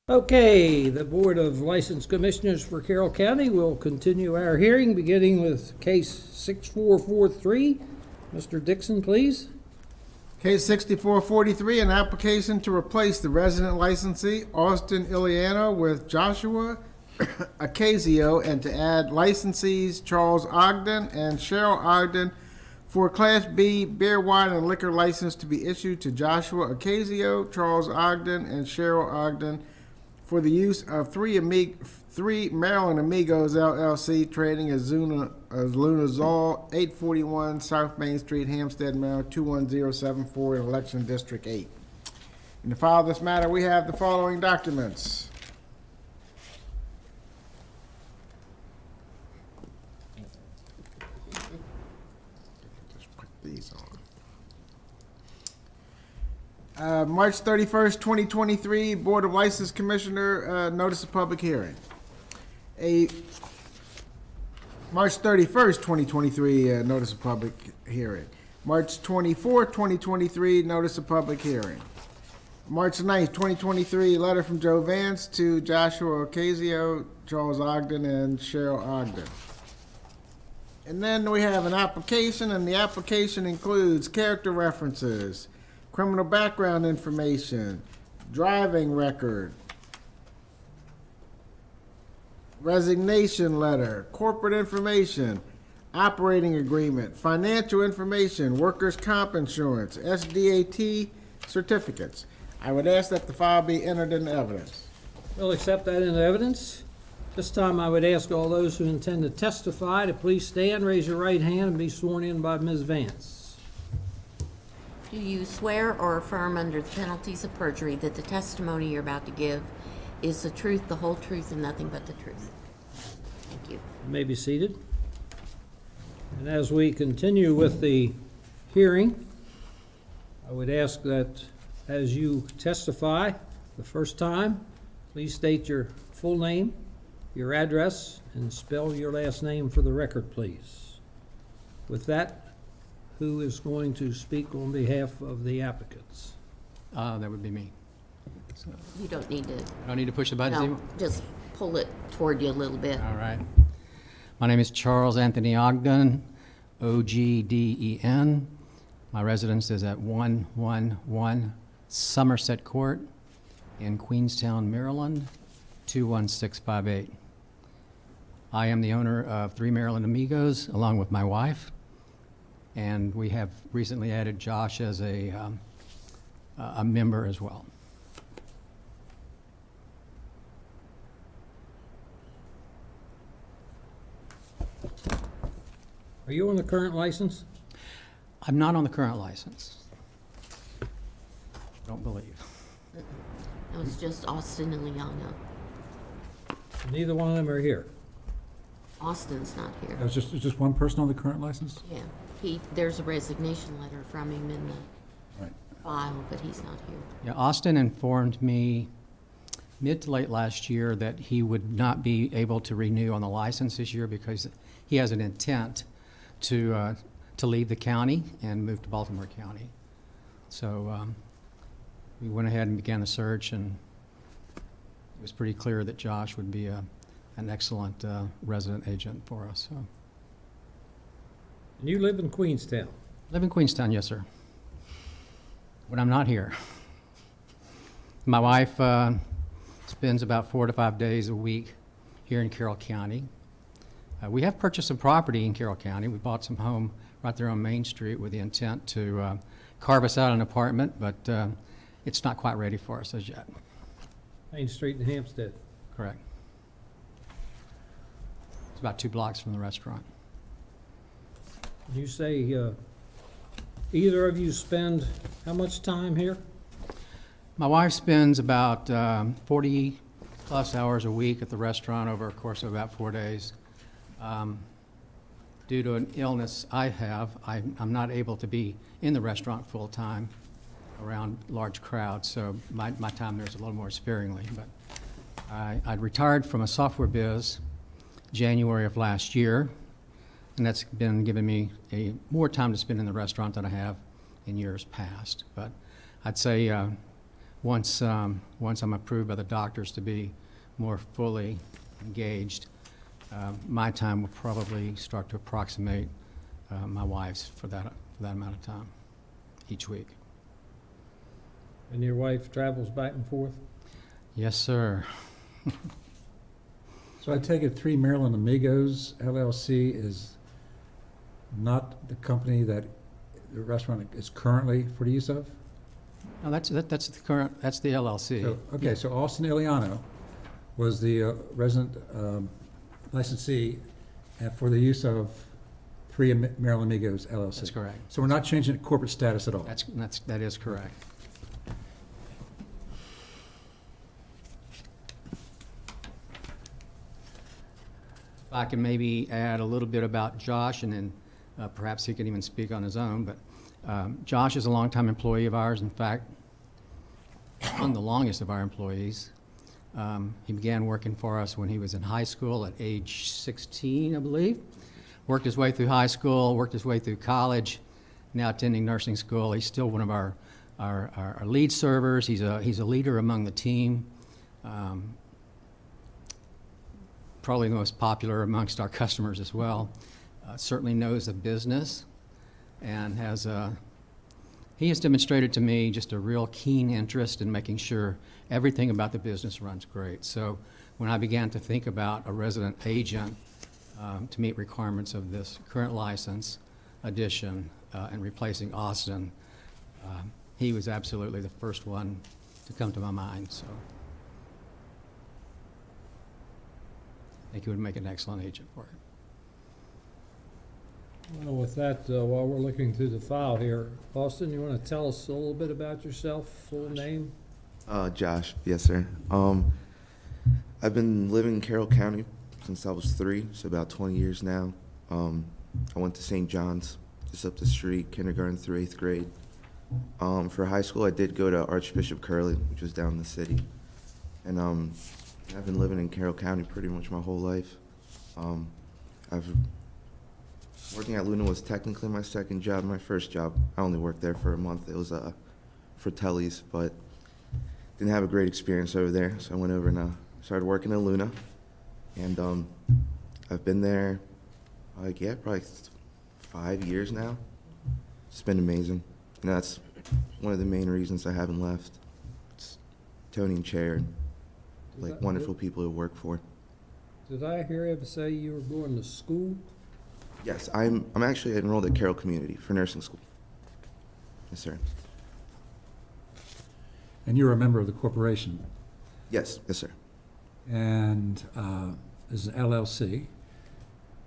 Okay, the Board of License Commissioners for Carroll County will continue our hearing, beginning with case 6443. Mr. Dixon, please. Case 6443, an application to replace the resident licensee Austin Iliano with Joshua Acasio and to add licensees Charles Ogden and Cheryl Ogden for a Class B beer, wine, and liquor license to be issued to Joshua Acasio, Charles Ogden, and Cheryl Ogden for the use of three Maryland Amigos LLC trading as Luna Zoll, 841 South Main Street, Hampstead, Maryland, 21074 in Election District 8. In the file of this matter, we have the following documents. Just put these on. March 31st, 2023, Board of License Commissioner, notice of public hearing. March 31st, 2023, notice of public hearing. March 24th, 2023, notice of public hearing. March 9th, 2023, letter from Joe Vance to Joshua Ocasio, Charles Ogden, and Cheryl Ogden. And then we have an application, and the application includes character references, criminal background information, driving record, resignation letter, corporate information, operating agreement, financial information, workers' comp insurance, SDAT certificates. I would ask that the file be entered into evidence. We'll accept that into evidence. This time I would ask all those who intend to testify to please stand, raise your right hand, and be sworn in by Ms. Vance. Do you swear or affirm under the penalties of perjury that the testimony you're about to give is the truth, the whole truth, and nothing but the truth? Thank you. You may be seated. And as we continue with the hearing, I would ask that as you testify the first time, please state your full name, your address, and spell your last name for the record, please. With that, who is going to speak on behalf of the applicants? That would be me. So, You don't need to, I don't need to push the buttons no, anymore? just pull it toward you a little bit. All right. My name is Charles Anthony Ogden, O-G-D-E-N. My residence is at 111 Somerset Court in Queenstown, Maryland, 21658. I am the owner of 3 Maryland Amigos along with my wife, and we have recently added Josh as a member as well. Are you on the current license? I'm not on the current license. Don't believe. It was just Austin and Liana. Neither one of them are here. Austin's not here. It's just one person on the current license? Yeah, there's a resignation letter from him in the Right. file, but he's not here. Yeah, Austin informed me mid to late last year that he would not be able to renew on the license this year because he has an intent to leave the county and move to Baltimore County. So we went ahead and began a search, and it was pretty clear that Josh would be an excellent resident agent for us. So. And you live in Queenstown. Live in Queenstown, yes, sir. When I'm not here. My wife spends about 4 to 5 days a week here in Carroll County. We have purchased some property in Carroll County. We bought some home right there on Main Street with the intent to carve us out an apartment, but it's not quite ready for us as yet. Main Street in Hampstead. Correct. It's about 2 blocks from the restaurant. You say either of you spend how much time here? My wife spends about 40 plus hours a week at the restaurant over a course of about 4 days. Due to an illness I have, I'm not able to be in the restaurant full time around large crowds, so my time there is a little more sparingly. But I'd retired from a software biz January of last year, and that's been giving me more time to spend in the restaurant than I have in years past. But I'd say once I'm approved by the doctors to be more fully engaged, my time will probably start to approximate my wife's for that amount of time each week. And your wife travels back and forth? Yes, sir. So I take it 3 Maryland Amigos LLC is not the company that the restaurant is currently for the use of? No, that's the LLC. So, okay, so Austin Iliano was the resident licensee for the use of 3 Maryland Amigos LLC. That's correct. So we're not changing corporate status at all? That is correct. If I can maybe add a little bit about Josh, and then perhaps he can even speak on his own, but Josh is a longtime employee of ours. In fact, one of the longest of our employees. He began working for us when he was in high school at age 16, I believe. Worked his way through high school, worked his way through college, now attending nursing school. He's still one of our lead servers. He's a leader among the team. Probably the most popular amongst our customers as well. Certainly knows the business, and he has demonstrated to me just a real keen interest in making sure everything about the business runs great. So when I began to think about a resident agent to meet requirements of this current license addition and replacing Austin, he was absolutely the first one to come to my mind. So I think he would make an excellent agent for it. Well, with that, while we're looking through the file here, Austin, you want to tell us a little bit about yourself, full name? Josh, yes, sir. I've been living in Carroll County since I was 3, so about 20 years now. I went to St. John's, just up the street, kindergarten through 8th grade. For high school, I did go to Archbishop Curley, which was down in the city. And I've been living in Carroll County pretty much my whole life. Working at Luna was technically my second job. My first job, I only worked there for a month. It was for Telly's, but didn't have a great experience over there. So I went over and started working at Luna. And I've been there, probably 5 years now. It's been amazing. And that's one of the main reasons I haven't left. It's Tony and Chair, wonderful people to work for. Did I hear you say you were going to school? Yes, I'm actually enrolled at Carroll Community for nursing school. Yes, sir. And you're a member of the corporation, Yes, sir. and this is an LLC,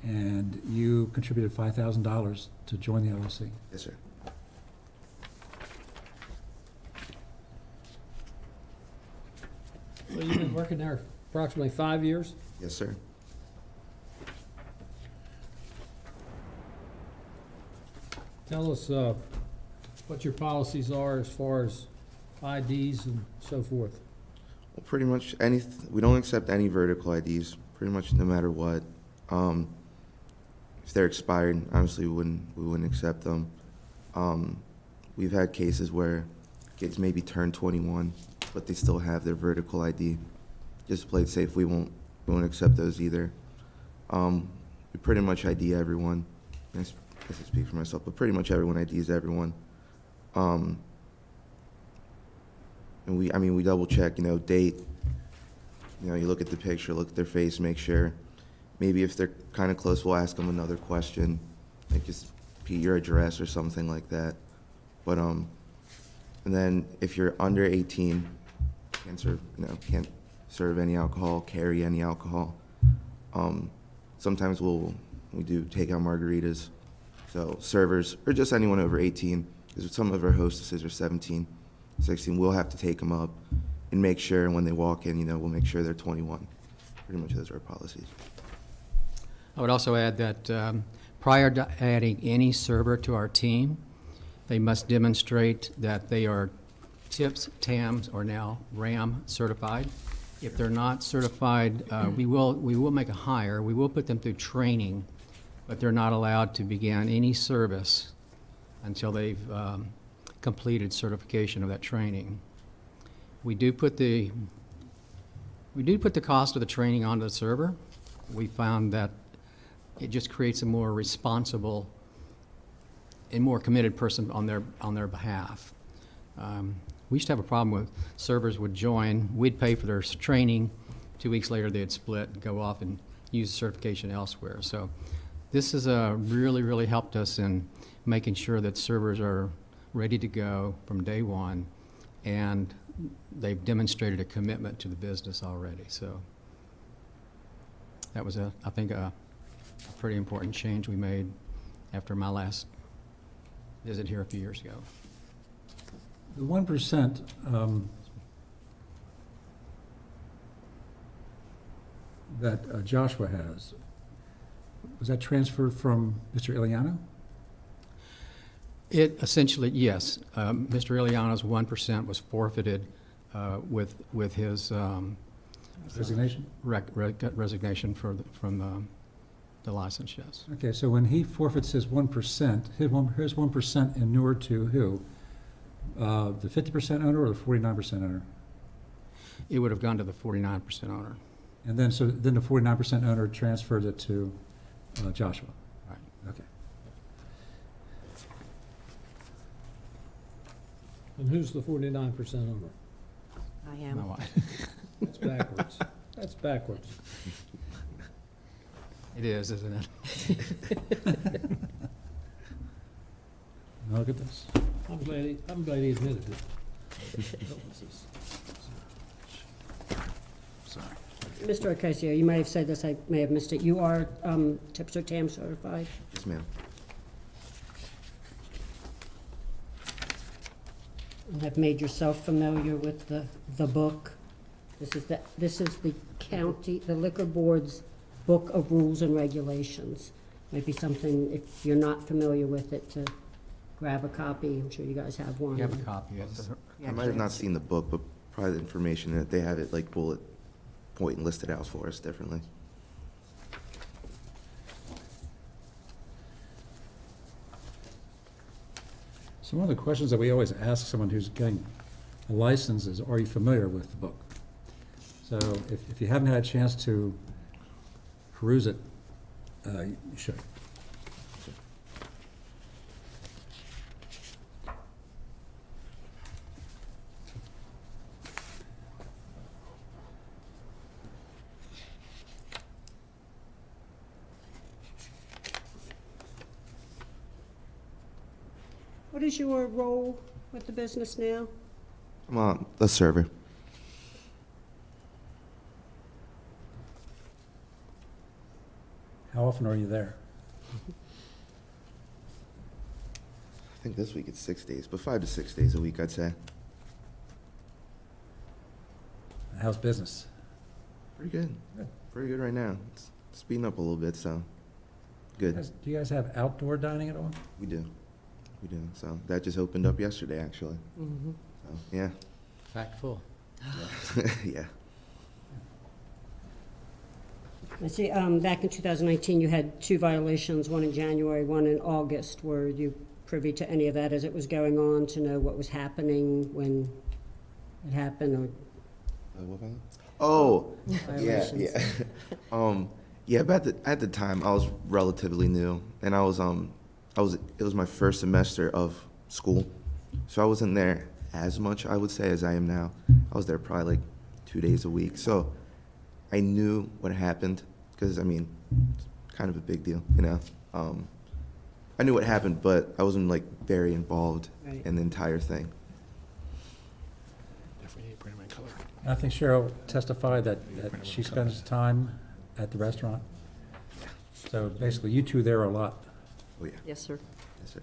and you contributed $5,000 to join the LLC. Yes, sir. So you've been working there approximately 5 years? Yes, sir. Tell us what your policies are as far as IDs and so forth. Well, pretty much we don't accept any vertical IDs, pretty much no matter what. If they're expired, obviously we wouldn't accept them. We've had cases where kids maybe turn 21, but they still have their vertical ID. Just to play it safe, we won't accept those either. We pretty much ID everyone. I guess I speak for myself, but pretty much everyone IDs everyone. And we double check, date. You look at the picture, look at their face, make sure. Maybe if they're kind of close, we'll ask them another question, like just repeat your address or something like that. But and then if you're under 18, can't serve any alcohol, carry any alcohol. Sometimes we do take out margaritas. So servers, or just anyone over 18, because some of our hostesses are 17, 16, we'll have to take them up and make sure when they walk in, we'll make sure they're 21. Pretty much those are our policies. I would also add that prior to adding any server to our team, they must demonstrate that they are TIPS, TAMS, or now RAM certified. If they're not certified, we will make a hire. We will put them through training, but they're not allowed to begin any service until they've completed certification of that training. We do put the cost of the training onto the server. We found that it just creates a more responsible and more committed person on their behalf. We used to have a problem with servers would join, we'd pay for their training, 2 weeks later they'd split and go off and use the certification elsewhere. So this has really, really helped us in making sure that servers are ready to go from day one, and they've demonstrated a commitment to the business already. So that was, I think, a pretty important change we made after my last visit here a few years ago. The 1%, that Joshua has, was that transferred from Mr. Iliano? It essentially, yes. Mr. Iliano's 1% was forfeited with his Resignation? resignation from the license, yes. Okay, so when he forfeits his 1%, his 1% inured to who? The 50% owner or the 49% owner? It would have gone to the 49% owner. And then, so then the 49% owner transferred it to Joshua? Right. Okay. And who's the 49% owner? I My am. wife. That's backwards. That's backwards. It is, isn't it? Look at this. I'm glad he admitted it. Sorry. Mr. Ocasio, you may have said this, I may have missed it. You are Tipster TAM certified? Yes, ma'am. And have made yourself familiar with the book? This is the county, the liquor board's book of rules and regulations. Might be something, if you're not familiar with it, to grab a copy. I'm sure you guys have one. You have a copy. It's- I might have not seen the book, but probably the information that they have it like bullet point and listed out for us differently. So one of the questions that we always ask someone who's getting a license is, are you familiar with the book? So if you haven't had a chance to peruse it, you should. What is your role with the business now? I'm a server. How often are you there? I think this week it's 6 days, but 5 to 6 days a week, I'd say. How's business? Pretty good. Good. Pretty good right now. It's speeding up a little bit, so good. Do you guys have outdoor dining at all? We do. We do. So that just opened up yesterday, actually. So, yeah. Packed full. Yeah. I see, back in 2019, you had 2 violations, one in January, one in August. Were you privy to any of that as it was going on, to know what was happening when it happened, or What about it? Oh, yeah, violations? yeah. Yeah, but at the time, I was relatively new, and it was my first semester of school, so I wasn't there as much, I would say, as I am now. I was there probably like 2 days a week, so I knew what happened, because, I mean, it's kind of a big deal, you know? I knew what happened, but I wasn't, like, very involved Right. in the entire thing. I think Cheryl testified that she spends time at the restaurant. So basically, you two there a lot. Oh, yeah. Yes, sir. Yes, sir.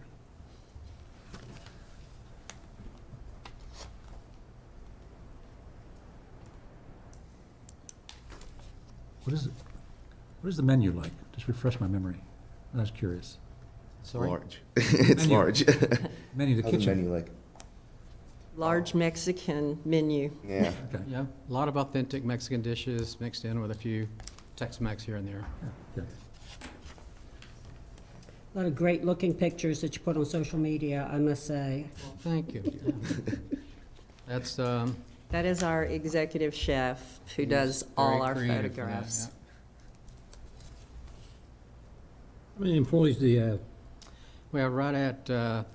What is the menu like? Just refresh my memory. I was curious. Sorry? Large. It's Menu. large. Menu, the How's the kitchen. menu like? Large Mexican menu. Yeah. Okay. Yeah, a lot of authentic Mexican dishes mixed in with a few Tex-Mex here and there. Good. A lot of great-looking pictures that you put on social media, I must say. Thank you. Yeah. That's, That is our executive chef who He's does very all our creative for that, photographs. yeah. How many employees do you have? We have right at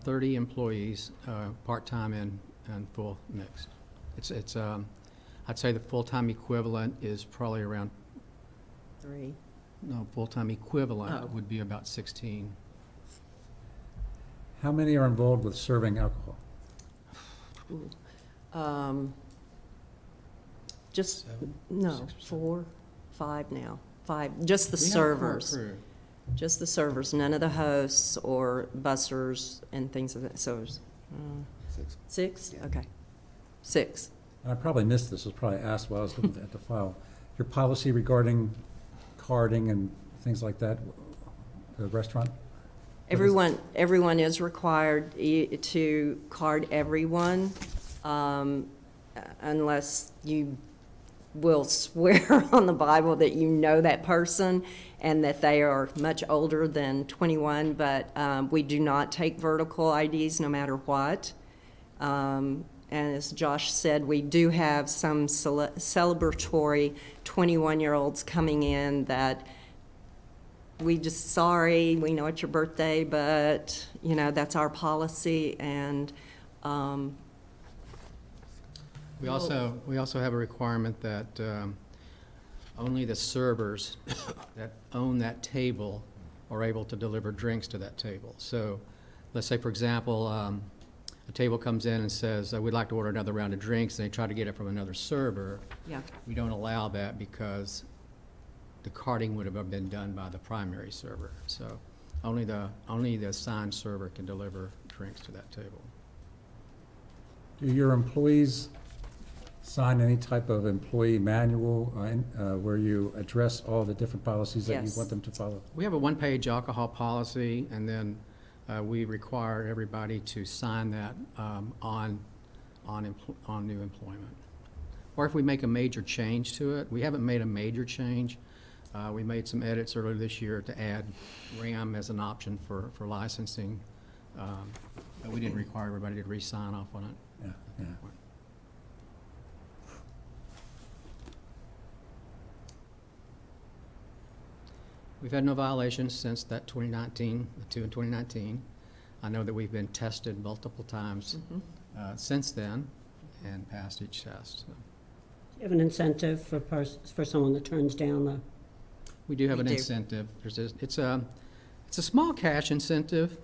30 employees, part-time and full mixed. It's I'd say the full-time equivalent is probably around, 3. no, full-time equivalent Oh. would be about 16. How many are involved with serving alcohol? Just, Seven? no, 6 or 7? 4, 5 now. 5, just the We have a core servers. crew. Just the servers, none of the hosts or bussers and things of that, so it's, 6? Okay. 6. And I probably missed this, was probably asked while I was looking at the file. Your policy regarding carding and things like that, the restaurant? Everyone is required to card everyone, unless you will swear on the Bible that you know that person and that they are much older than 21, but we do not take vertical IDs no matter what. And as Josh said, we do have some celebratory 21-year-olds coming in that we just, sorry, we know it's your birthday, but, you know, that's our policy, and, We also have a requirement that only the servers that own that table are able to deliver drinks to that table. So let's say, for example, a table comes in and says, we'd like to order another round of drinks, and they try to get it from another server. yeah. We don't allow that because the carding would have been done by the primary server. So only the assigned server can deliver drinks to that table. Do your employees sign any type of employee manual where you address all the different policies that you Yes. want them to follow? We have a one-page alcohol policy, and then we require everybody to sign that on new employment. Or if we make a major change to it, we haven't made a major change. We made some edits earlier this year to add RAM as an option for licensing, but we didn't require everybody to re-sign off on it. Yeah, yeah. We've had no violations since that 2019, the two in 2019. I know that we've been tested multiple times since then and passed each test. So. Do you have an incentive for someone that turns down the, We do have We an do. incentive. It's a small cash incentive,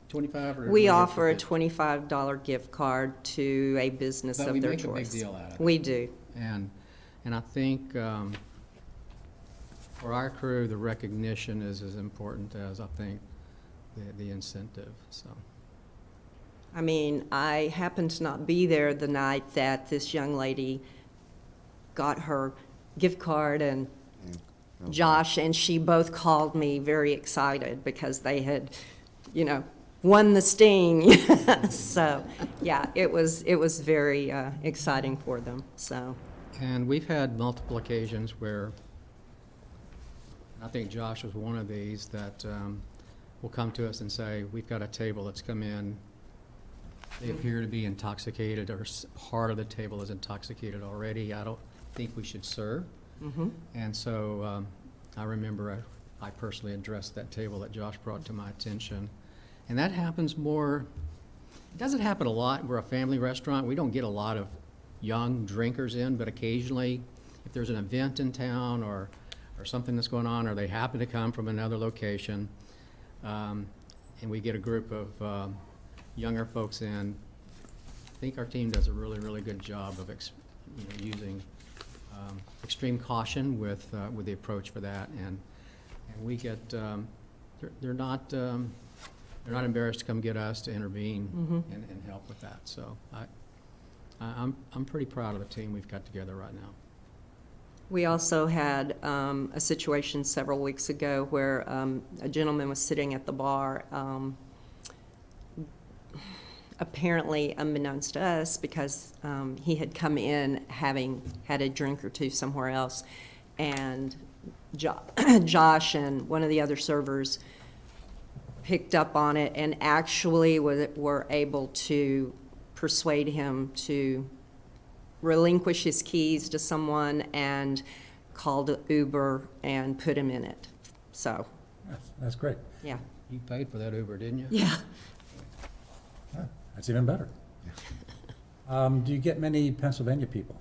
25 or. We or offer a 50. $25 gift card to a business But of we their make a big choice. deal out of it. We do. And I think for our crew, the recognition is as important as, I think, the incentive, so. I mean, I happened to not be there the night that this young lady got her gift card, and Josh and she both called me very excited because they had, you know, won the sting. So, yeah, it was very exciting for them, so. And we've had multiple occasions where, I think Josh was one of these, that will come to us and say, we've got a table that's come in, they appear to be intoxicated, or part of the table is intoxicated already, I don't think we should serve. And so I remember I personally addressed that table that Josh brought to my attention. And that happens more, it doesn't happen a lot. We're a family restaurant. We don't get a lot of young drinkers in, but occasionally, if there's an event in town or something that's going on, or they happen to come from another location, and we get a group of younger folks in, I think our team does a really, really good job of using extreme caution with the approach for that, and we get they're not embarrassed to come get us to intervene and help with that. So I'm pretty proud of the team we've got together right now. We also had a situation several weeks ago where a gentleman was sitting at the bar, apparently unbeknownst to us, because he had come in having had a drink or two somewhere else, and Josh and one of the other servers picked up on it and actually were able to persuade him to relinquish his keys to someone and call the Uber and put him in it. So, That's great. yeah. You paid for that Uber, didn't you? Yeah. That's even better. Do you get many Pennsylvania people?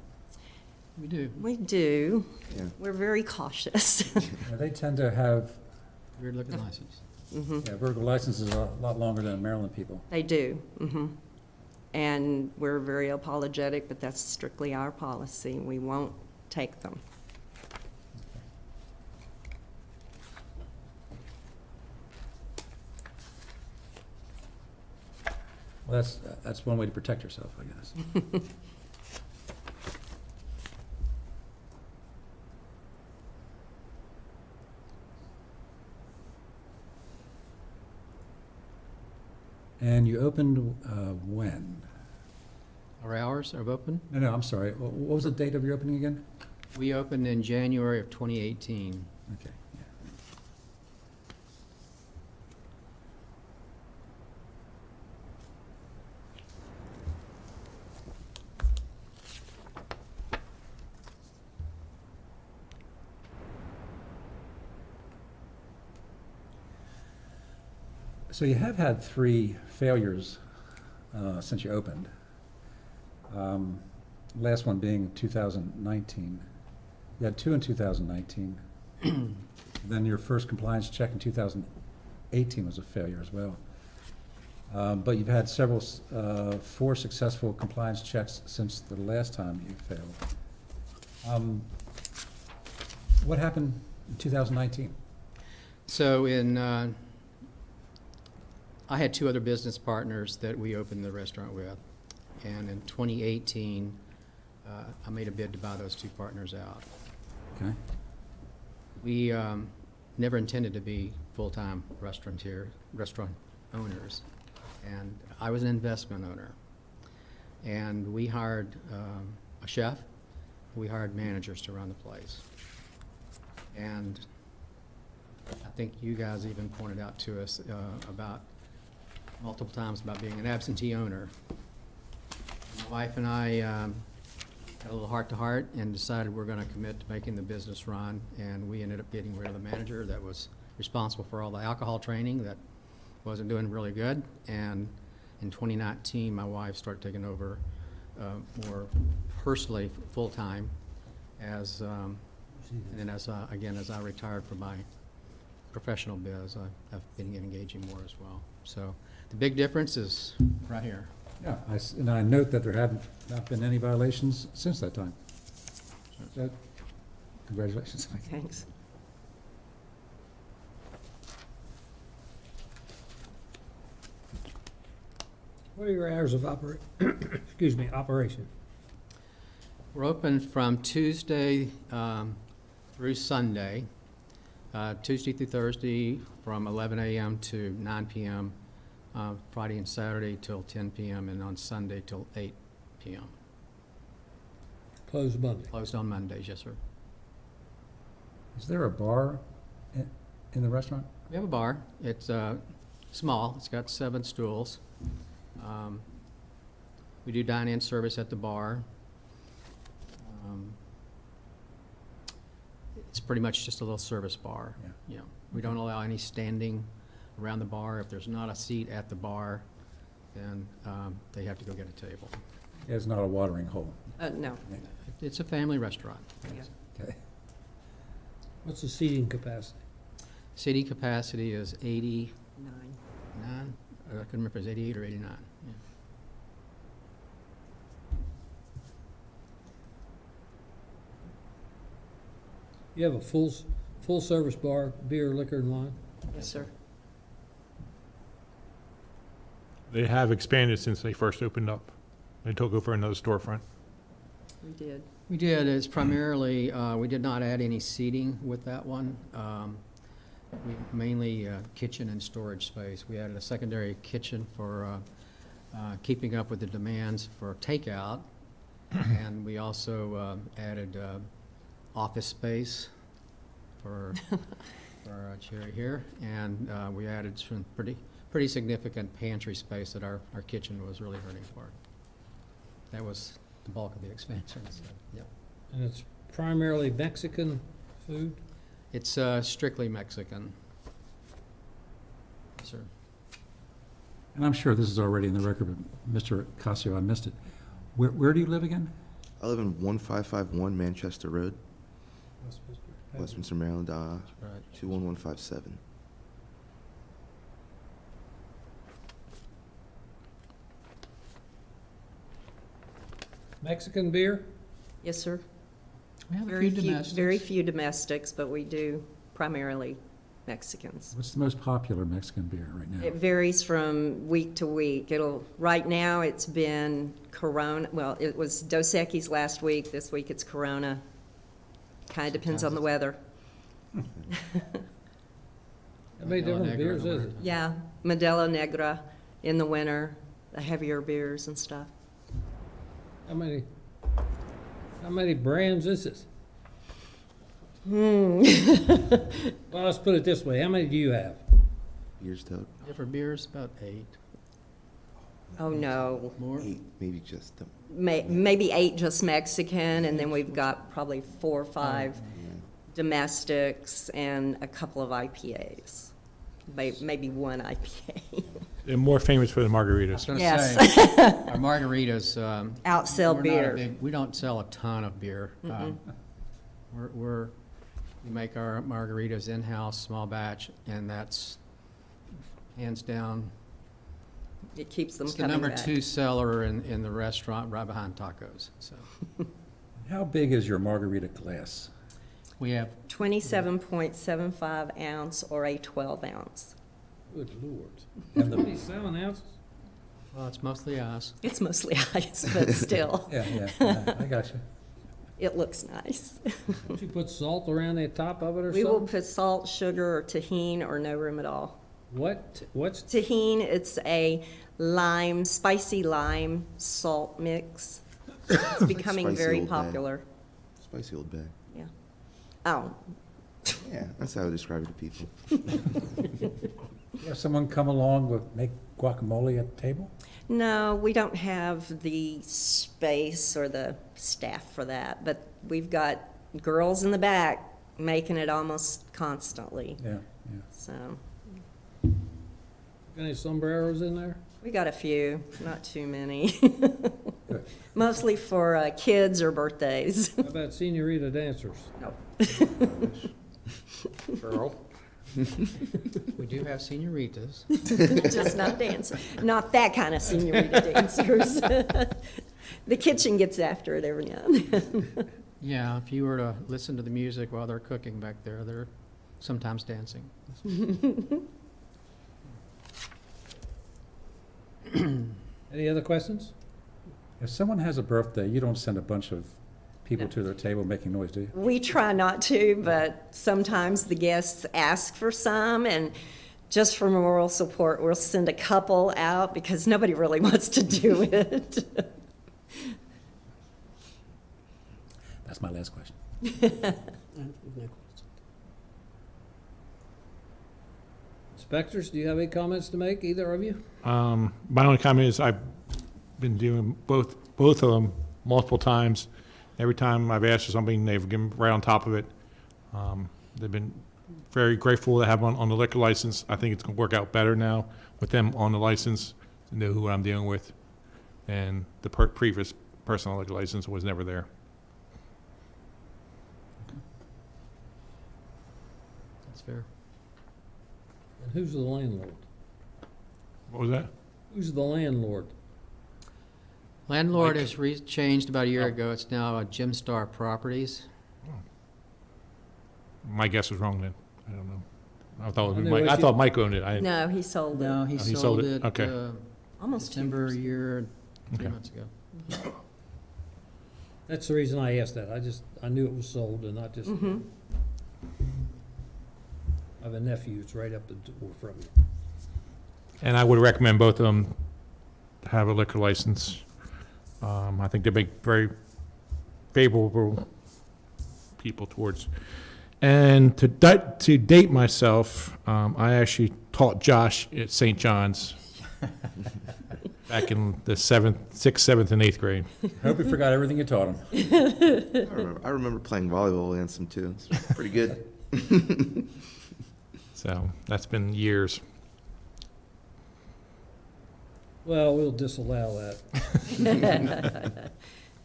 We do. We do. Yeah. We're very cautious. Yeah, they tend to have Weird looking license. vertical licenses a lot longer than Maryland people. They do. And we're very apologetic, but that's strictly our policy. We won't take them. Well, that's one way to protect yourself, I guess. And you opened when? Our hours are open. No, I'm sorry. What was the date of your opening again? We opened in January of 2018. Okay. Yeah. So you have had 3 failures since you opened. Last one being 2019. You had 2 in 2019. Then your first compliance check in 2018 was a failure as well. But you've had 4 successful compliance checks since the last time you failed. What happened in 2019? So I had 2 other business partners that we opened the restaurant with. And in 2018, I made a bid to buy those 2 partners out. Okay. We never intended to be full-time restaurant owners. And I was an investment owner. And we hired a chef. We hired managers to run the place. And I think you guys even pointed out to us multiple times about being an absentee owner. My wife and I had a little heart-to-heart and decided we're going to commit to making the business run, and we ended up getting rid of the manager that was responsible for all the alcohol training that wasn't doing really good. And in 2019, my wife started taking over more personally, full-time, and then as I retired from my professional biz, I've been engaging more as well. So the big difference is right here. Yeah, and I note that there have not been any violations since that time. So, congratulations. Thanks. What are your hours of operation? We're open from Tuesday through Sunday, Tuesday through Thursday from 11 a.m. to 9 p.m., Friday and Saturday till 10 p.m., and on Sunday till 8 p.m. Closed Monday. Closed on Mondays, yes, sir. Is there a bar in the restaurant? We have a bar. It's small. It's got 7 stools. We do dine-in service at the bar. It's pretty much just a little service bar. Yeah. We don't allow any standing around the bar. If there's not a seat at the bar, then they have to go get a table. It's not a watering hole. No. It's a family restaurant. Okay. What's the seating capacity? Seating capacity is 89. 9. I couldn't remember if it was 88 or 89. Yeah. You have a full-service bar, beer, liquor, and wine? Yes, sir. They have expanded since they first opened up. They took over another storefront. We did. We did. It's primarily, we did not add any seating with that one. We mainly kitchen and storage space. We added a secondary kitchen for keeping up with the demands for takeout. And we also added office space for our chair here. And we added some pretty significant pantry space that our kitchen was really hurting for. That was the bulk of the expansion, so, yeah. And it's primarily Mexican food? It's strictly Mexican. Sir. And I'm sure this is already in the record, but Mr. Casio, I missed it. Where do you live again? I live in 1551 Manchester Road, Westminster, Maryland, Right. 21157. Mexican beer? Yes, sir. We have a Very few few, domestics. very few domestics, but we do primarily Mexicans. What's the most popular Mexican beer right now? It varies from week to week. Right now, it's been Corona, well, it was Dos Equis last week. This week, it's Corona. Kind of depends on the weather. How many Modelo different Negra beers in the is it? winter. Yeah, Modelo Negra in the winter, the heavier beers and stuff. How many brands is it? Well, let's put it this way, how many do you have? Years total? Different beers, about 8. Oh, no. More? 8, maybe just the, Maybe 8 just Mexican, and then we've got probably 4 or 5 domestics and a couple of IPAs. Maybe 1 IPA. They're more famous for the I was margaritas. gonna Yes. say, our margaritas, Outsell we're not a beer. big- we don't sell a ton of beer. We make our margaritas in-house, small batch, and that's hands down. It keeps them It's the coming number back. 2 seller in the restaurant right behind tacos, so. How big is your margarita glass? We have 27.75 ounce or a 12 ounce. Good lord. And the, 27 ounces? Well, it's mostly us. It's mostly ice, but still, yeah, I got you. it looks nice. Don't you put salt around the top of it or We will something? put salt, sugar, or tahine, or no room at all. What's, Tahine, it's a lime, spicy lime salt mix. It's becoming Spicy very Old Bay. popular. spicy old bag. Yeah. Oh, Yeah, that's how I would describe it to people. You have someone come along with, make guacamole at the table? no, we don't have the space or the staff for that, but we've got girls in the back making it almost constantly, Yeah. so. any sombreros in there? We got a few, not too many. Good. Mostly for kids or birthdays. How about senorita dancers? No. Girl. We do have senoritas. Just not dancing. Not that kind of senorita dancers. The kitchen gets after it every now and then. Yeah, if you were to listen to the music while they're cooking back there, they're sometimes dancing. Any other questions? If someone has a birthday, you don't send a bunch of people to their table making noise, do you? We try not to, but sometimes the guests ask for some, and just for moral support, we'll send a couple out because nobody really wants to do it. That's my last question. Inspectors, do you have any comments to make, either of you? My only comment is I've been doing both of them multiple times. Every time I've asked for something, they've given right on top of it. They've been very grateful to have them on the liquor license. I think it's going to work out better now with them on the license, to know who I'm dealing with. And the previous person on the liquor license was never there. That's fair. And who's the landlord? What was that? Who's the landlord? Landlord Mike. has changed about a year ago. It's now Jim Star Properties. My guess was wrong then. I don't know. I thought it I was knew Mike. what I you- thought Mike owned it. I, No, he sold it No, he he sold sold it? it Okay. almost 2 December a years. year, 3 Okay. months ago. That's the reason I asked that. I knew it was sold and not just, Mm-hmm. I have a nephew that's right up the door from me. And I would recommend both of them have a liquor license. I think they make very favorable people towards. And to date myself, I actually taught Josh at St. John's back in the sixth, seventh, and eighth grade. Hope you forgot everything you taught him. I remember playing volleyball against him too. It's pretty good. So that's been years. Well, we'll disallow that.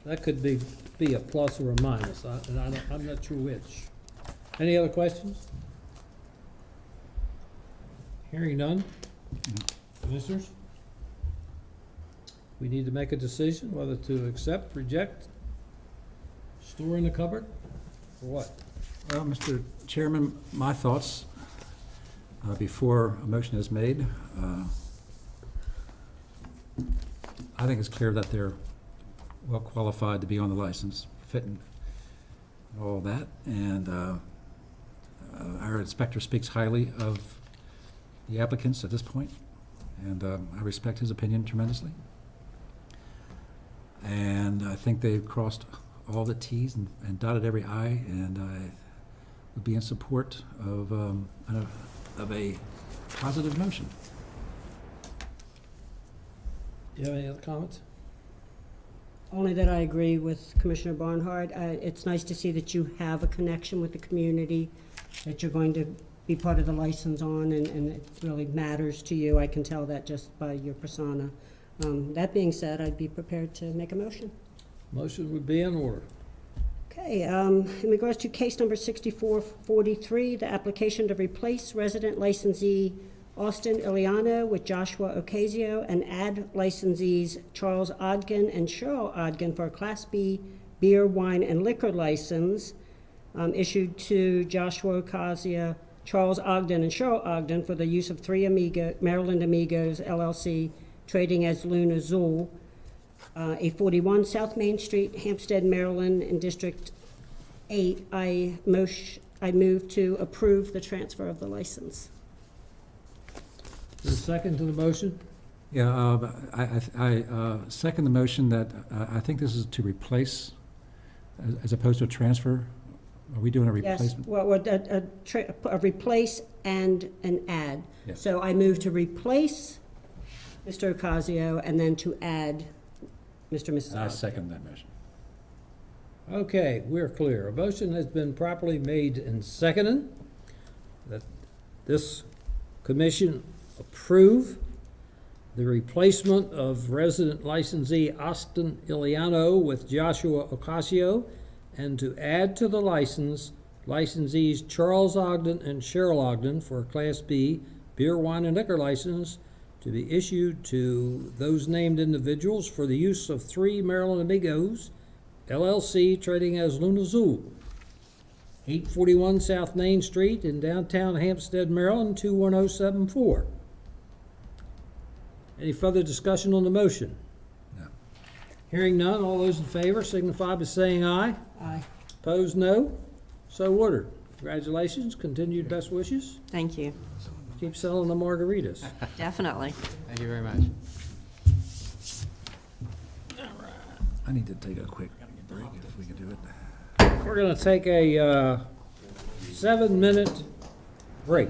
That could be a plus or a minus, and I'm not sure which. Any other questions? Hearing none? Commissioners? We need to make a decision whether to accept, reject, store in the cupboard, or what? Well, Mr. Chairman, my thoughts before a motion is made. I think it's clear that they're well qualified to be on the license, fit and all that. And our inspector speaks highly of the applicants at this point, and I respect his opinion tremendously. And I think they've crossed all the Ts and dotted every I, and I would be in support of a positive motion. Do you have any other comments? Only that I agree with Commissioner Barnhart. It's nice to see that you have a connection with the community, that you're going to be part of the license on, and it really matters to you. I can tell that just by your persona. That being said, I'd be prepared to make a motion. Motion would be in order. Okay, in regards to case number 6443, the application to replace resident licensee Austin Iliano with Joshua Ocasio and add licensees Charles Ogden and Cheryl Ogden for a Class B beer, wine, and liquor license issued to Joshua Ocasio, Charles Ogden, and Cheryl Ogden for the use of Maryland Amigos LLC, trading as Luna Azul, 841 South Main Street, Hampstead, Maryland, in District 8. I move to approve the transfer of the license. Is there a second to the motion? Yeah, I second the motion that I think this is to replace as opposed to a transfer. Are we doing a Yes, replacement? well, a replace and an add. Yes. So I move to replace Mr. Ocasio and then to add Mr. and Mrs. I Ogden. second that motion. Okay, we're clear. A motion has been properly made and seconded that this commission approve the replacement of resident licensee Austin Iliano with Joshua Ocasio, and to add to the license licensees Charles Ogden and Cheryl Ogden for a Class B beer, wine, and liquor license to be issued to those named individuals for the use of 3 Maryland Amigos LLC, trading as Luna Azul, 841 South Main Street in downtown Hampstead, Maryland, 21074. Any further discussion on the motion? No. Hearing none, all those in favor signify by saying aye. Aye. Opposed, no. So ordered. Congratulations, continued best wishes. Thank you, Keep selling the margaritas. definitely. Thank you very much. I need to take a quick break if we can do it. We're gonna take a 7-minute break.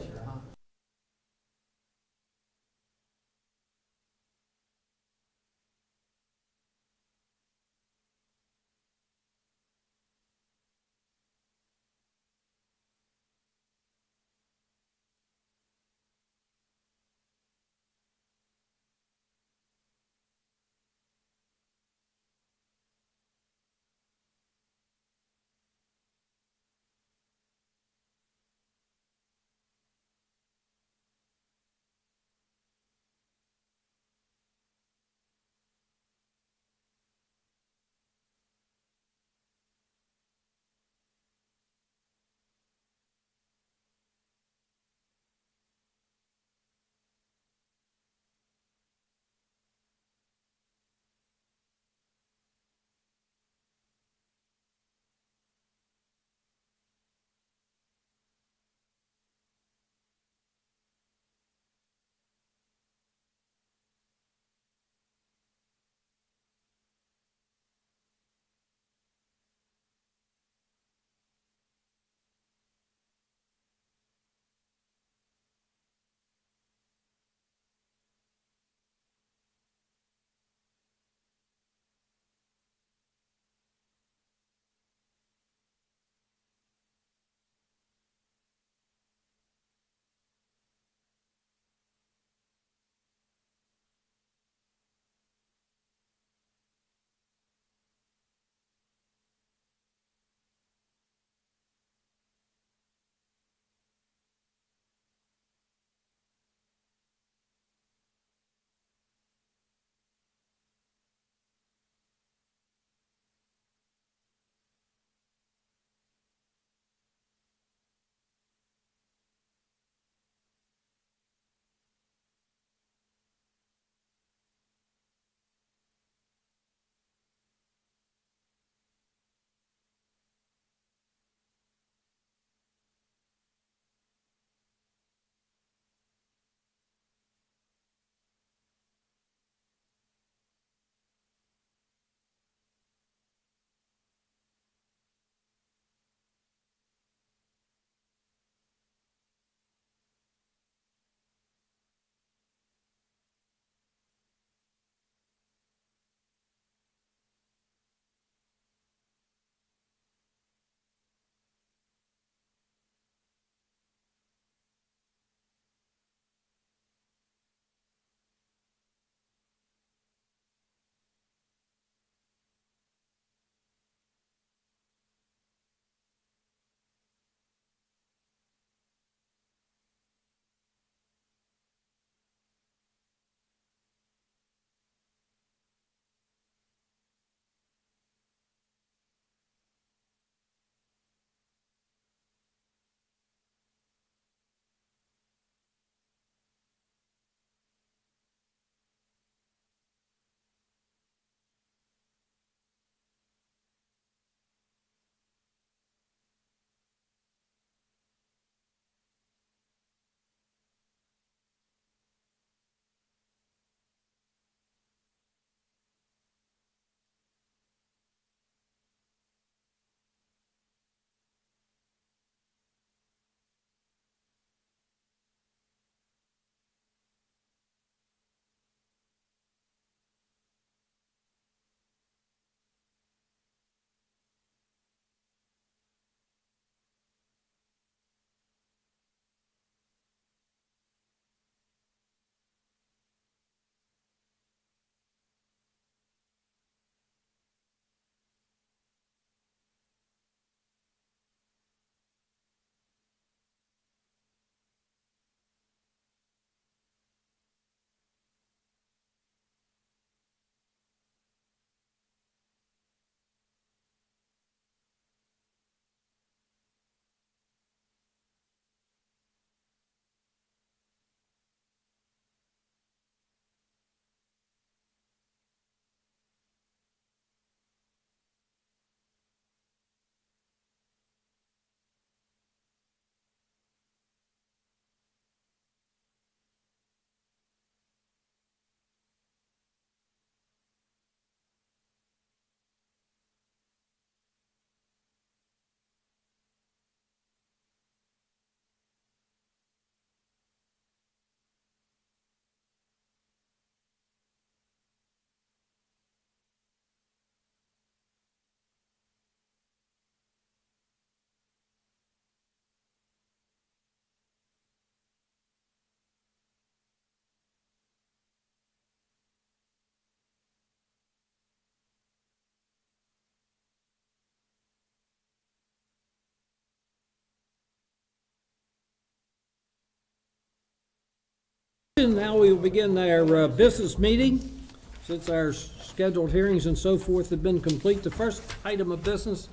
Now we will begin our business meeting. Since our scheduled hearings and so forth have been complete, the first item of business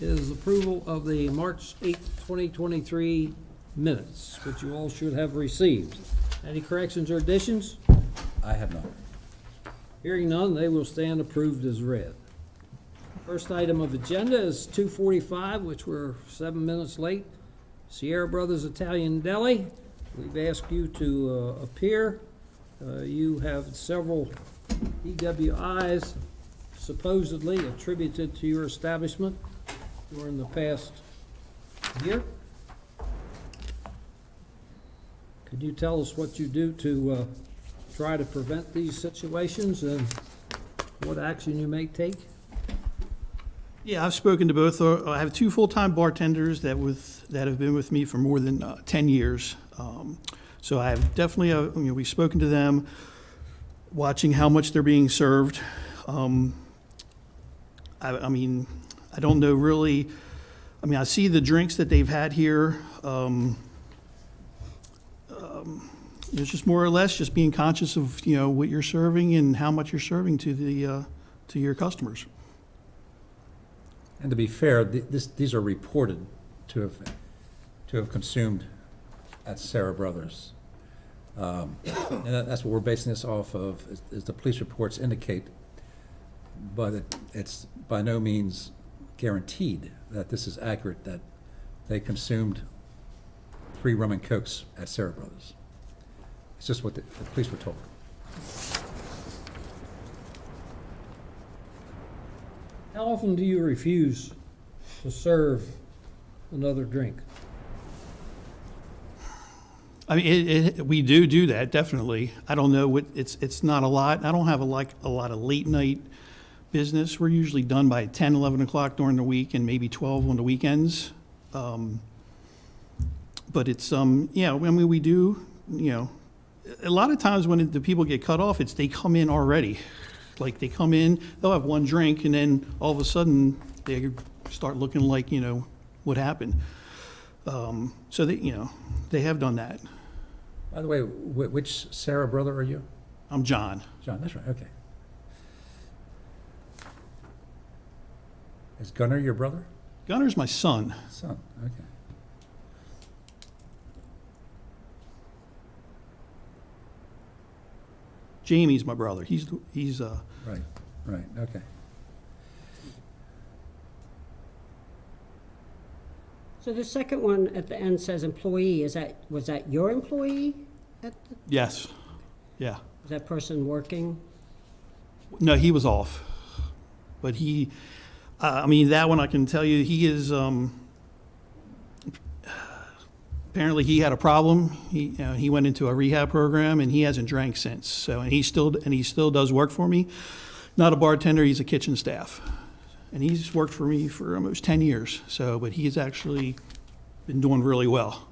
is approval of the March 8th, 2023 minutes, which you all should have received. Any corrections or additions? I have none. Hearing none, they will stand approved as read. First item of agenda is 2:45, which we're 7 minutes late. Sierra Brothers Italian Deli. We've asked you to appear. You have several DWIs supposedly attributed to your establishment during the past year. Could you tell us what you do to try to prevent these situations and what action you may take? Yeah, I've spoken to both. I have two full-time bartenders that have been with me for more than 10 years. So I have definitely, we've spoken to them, watching how much they're being served. I mean, I don't know really. I mean, I see the drinks that they've had here. It's just more or less just being conscious of what you're serving and how much you're serving to your customers. And to be fair, these are reported to have consumed at Sarah Brothers. And that's what we're basing this off of, is the police reports indicate, but it's by no means guaranteed that this is accurate, that they consumed 3 rum and cokes at Sarah Brothers. It's just what the police were told. How often do you refuse to serve another drink? I mean, we do that, definitely. I don't know what, it's not a lot. I don't have a lot of late night business. We're usually done by 10, 11 o'clock during the week and maybe 12 on the weekends. But it's, yeah, I mean, we do, a lot of times when the people get cut off, they come in already. Like they come in, they'll have one drink and then all of a sudden they start looking like, what happened. So they have done that. By the way, which Sarah brother are you? I'm John. John, that's right, okay. Is Gunnar your brother? Gunner's my son. Son, okay. Jamie's my brother. He's Right, okay. So the second one at the end says employee. Was that your employee? yes, yeah. Was that person working? No, he was off. But he, I mean, that one I can tell you, he is, apparently he had a problem. He went into a rehab program and he hasn't drank since. So, and he still does work for me. Not a bartender, he's a kitchen staff. And he's worked for me for almost 10 years. So, but he's actually been doing really well.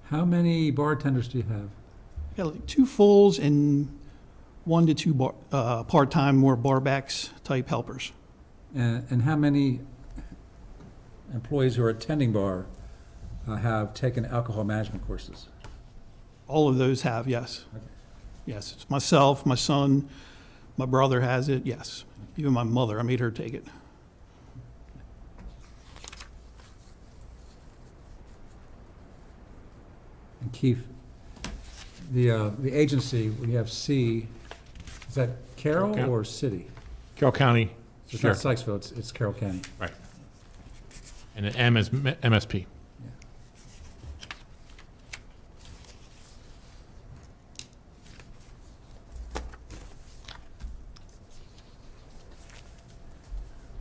How many bartenders do you have? Got like 2 fulls and 1 to 2 part-time, more barbacks type helpers. And how many employees who are attending bar have taken alcohol management courses? All of those have, yes. Okay. Yes, it's myself, my son, my brother has it, yes. Even my mother, I made her take it. And Keith, the agency, we have C, is that Carroll Carroll. or city? Carroll County So it's not Sheriff. Sykesville, it's Carroll County. Right. And an M is MSP.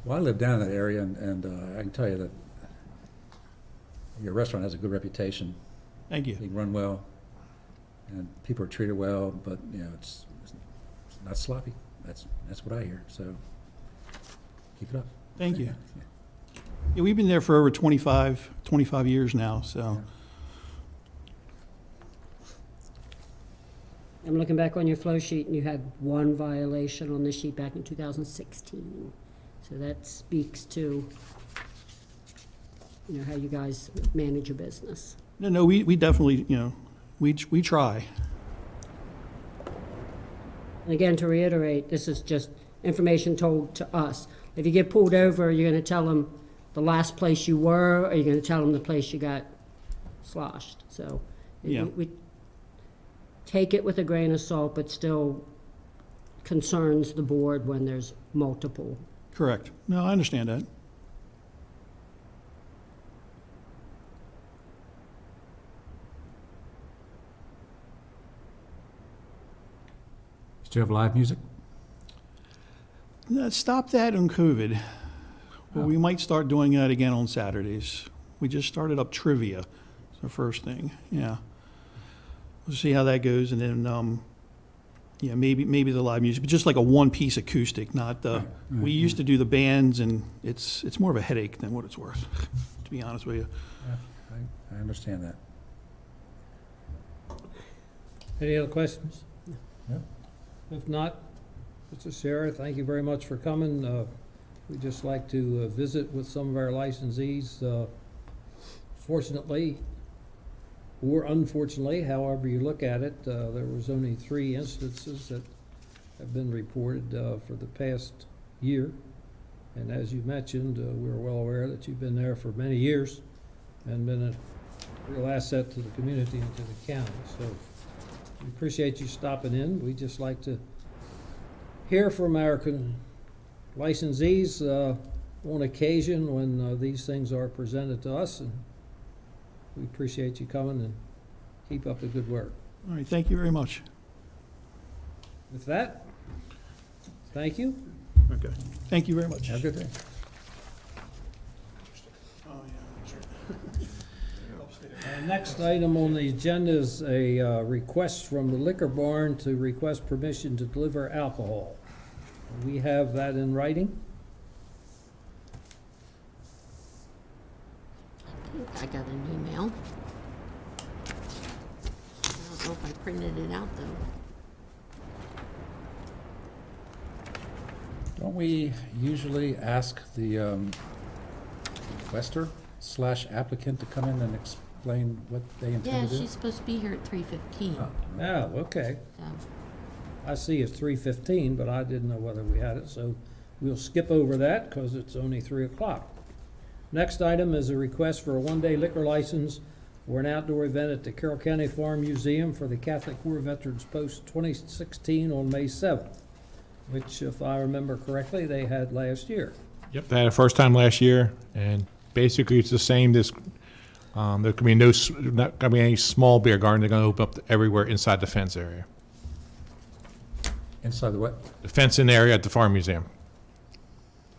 Well, I live down in that area, and I can tell you that your restaurant has a good reputation. Thank you. You run well, and people are treated well, but, it's not sloppy. That's what I hear, so keep it up. Thank you. Yeah, we've been there for over 25 years now, so. I'm looking back on your flow sheet, and you had 1 violation on this sheet back in 2016. So that speaks to you know, how you guys manage your business. No, we definitely, you know, we try. And again, to reiterate, this is just information told to us. If you get pulled over, you're gonna tell them the last place you were, or you're gonna tell them the place you got sloshed, so. Yeah. We take it with a grain of salt, but still concerns the board when there's multiple. Correct. No, I understand that. Still have live music? Stop that on COVID. But we might start doing that again on Saturdays. We just started up trivia. It's the first thing, yeah. We'll see how that goes, and then, yeah, maybe the live music, but just like a one-piece acoustic, not the, we used to do the bands, and it's more of a headache than what it's worth, to be honest with you. I understand that. Any other questions? No. If not, Mr. Sarah, thank you very much for coming. We'd just like to visit with some of our licensees. Fortunately, or unfortunately, however you look at it, there was only 3 instances that have been reported for the past year. And as you mentioned, we're well aware that you've been there for many years and been a real asset to the community and to the county. So we appreciate you stopping in. We'd just like to hear from our licensees on occasion when these things are presented to us. And we appreciate you coming, and keep up the good work. All right, thank you very much. With that, thank you. Okay, thank you very much. Have a good day. Next item on the agenda is a request from the Liquor Barn to request permission to deliver alcohol. We have that in writing. I got an email. I don't know if I printed it out, though. Don't we usually ask the requester / applicant to come in and explain what they Yeah, intend to do? she's supposed to be here at 3:15. Oh, Oh, okay. I see it's 3:15, but I didn't know whether we had it, so we'll skip over that because it's only 3 o'clock. Next item is a request for a one-day liquor license for an outdoor event at the Carroll County Farm Museum for the Catholic War Veterans Post 2016 on May 7th, which, if I remember correctly, they had last year. Yep, they had a first time last year, and basically it's the same. There can be not gonna be any small beer garden. They're gonna open up everywhere inside the fence area. Inside the what? The fenced-in area at the farm museum.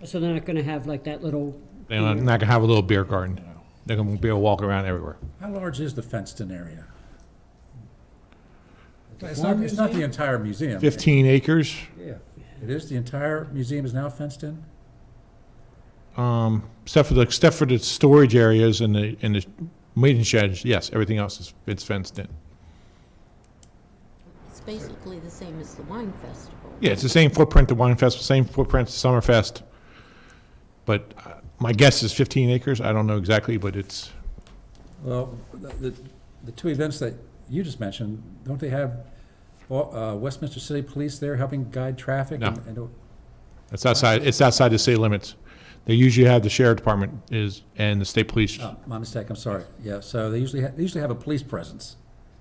So they're not gonna have like that little, They're not gonna have a little beer garden. They're gonna be able to walk around everywhere. How large is the fenced-in area? It's farm not the museum? entire museum. 15 acres, Yeah. It is, the entire museum is now fenced in? except for the storage areas and the meeting sheds. Yes, everything else it's fenced in. It's basically the same as the wine festival. Yeah, it's the same footprint, the Wine Festival, same footprint, Summerfest. But my guess is 15 acres. I don't know exactly, but it's, Well, the 2 events that you just mentioned, don't they have Westminster City Police there helping guide traffic? No. And it's outside the city limits. They usually have the sheriff department and the state police oh, my mistake, I'm sorry. Yeah, so they usually have a police presence.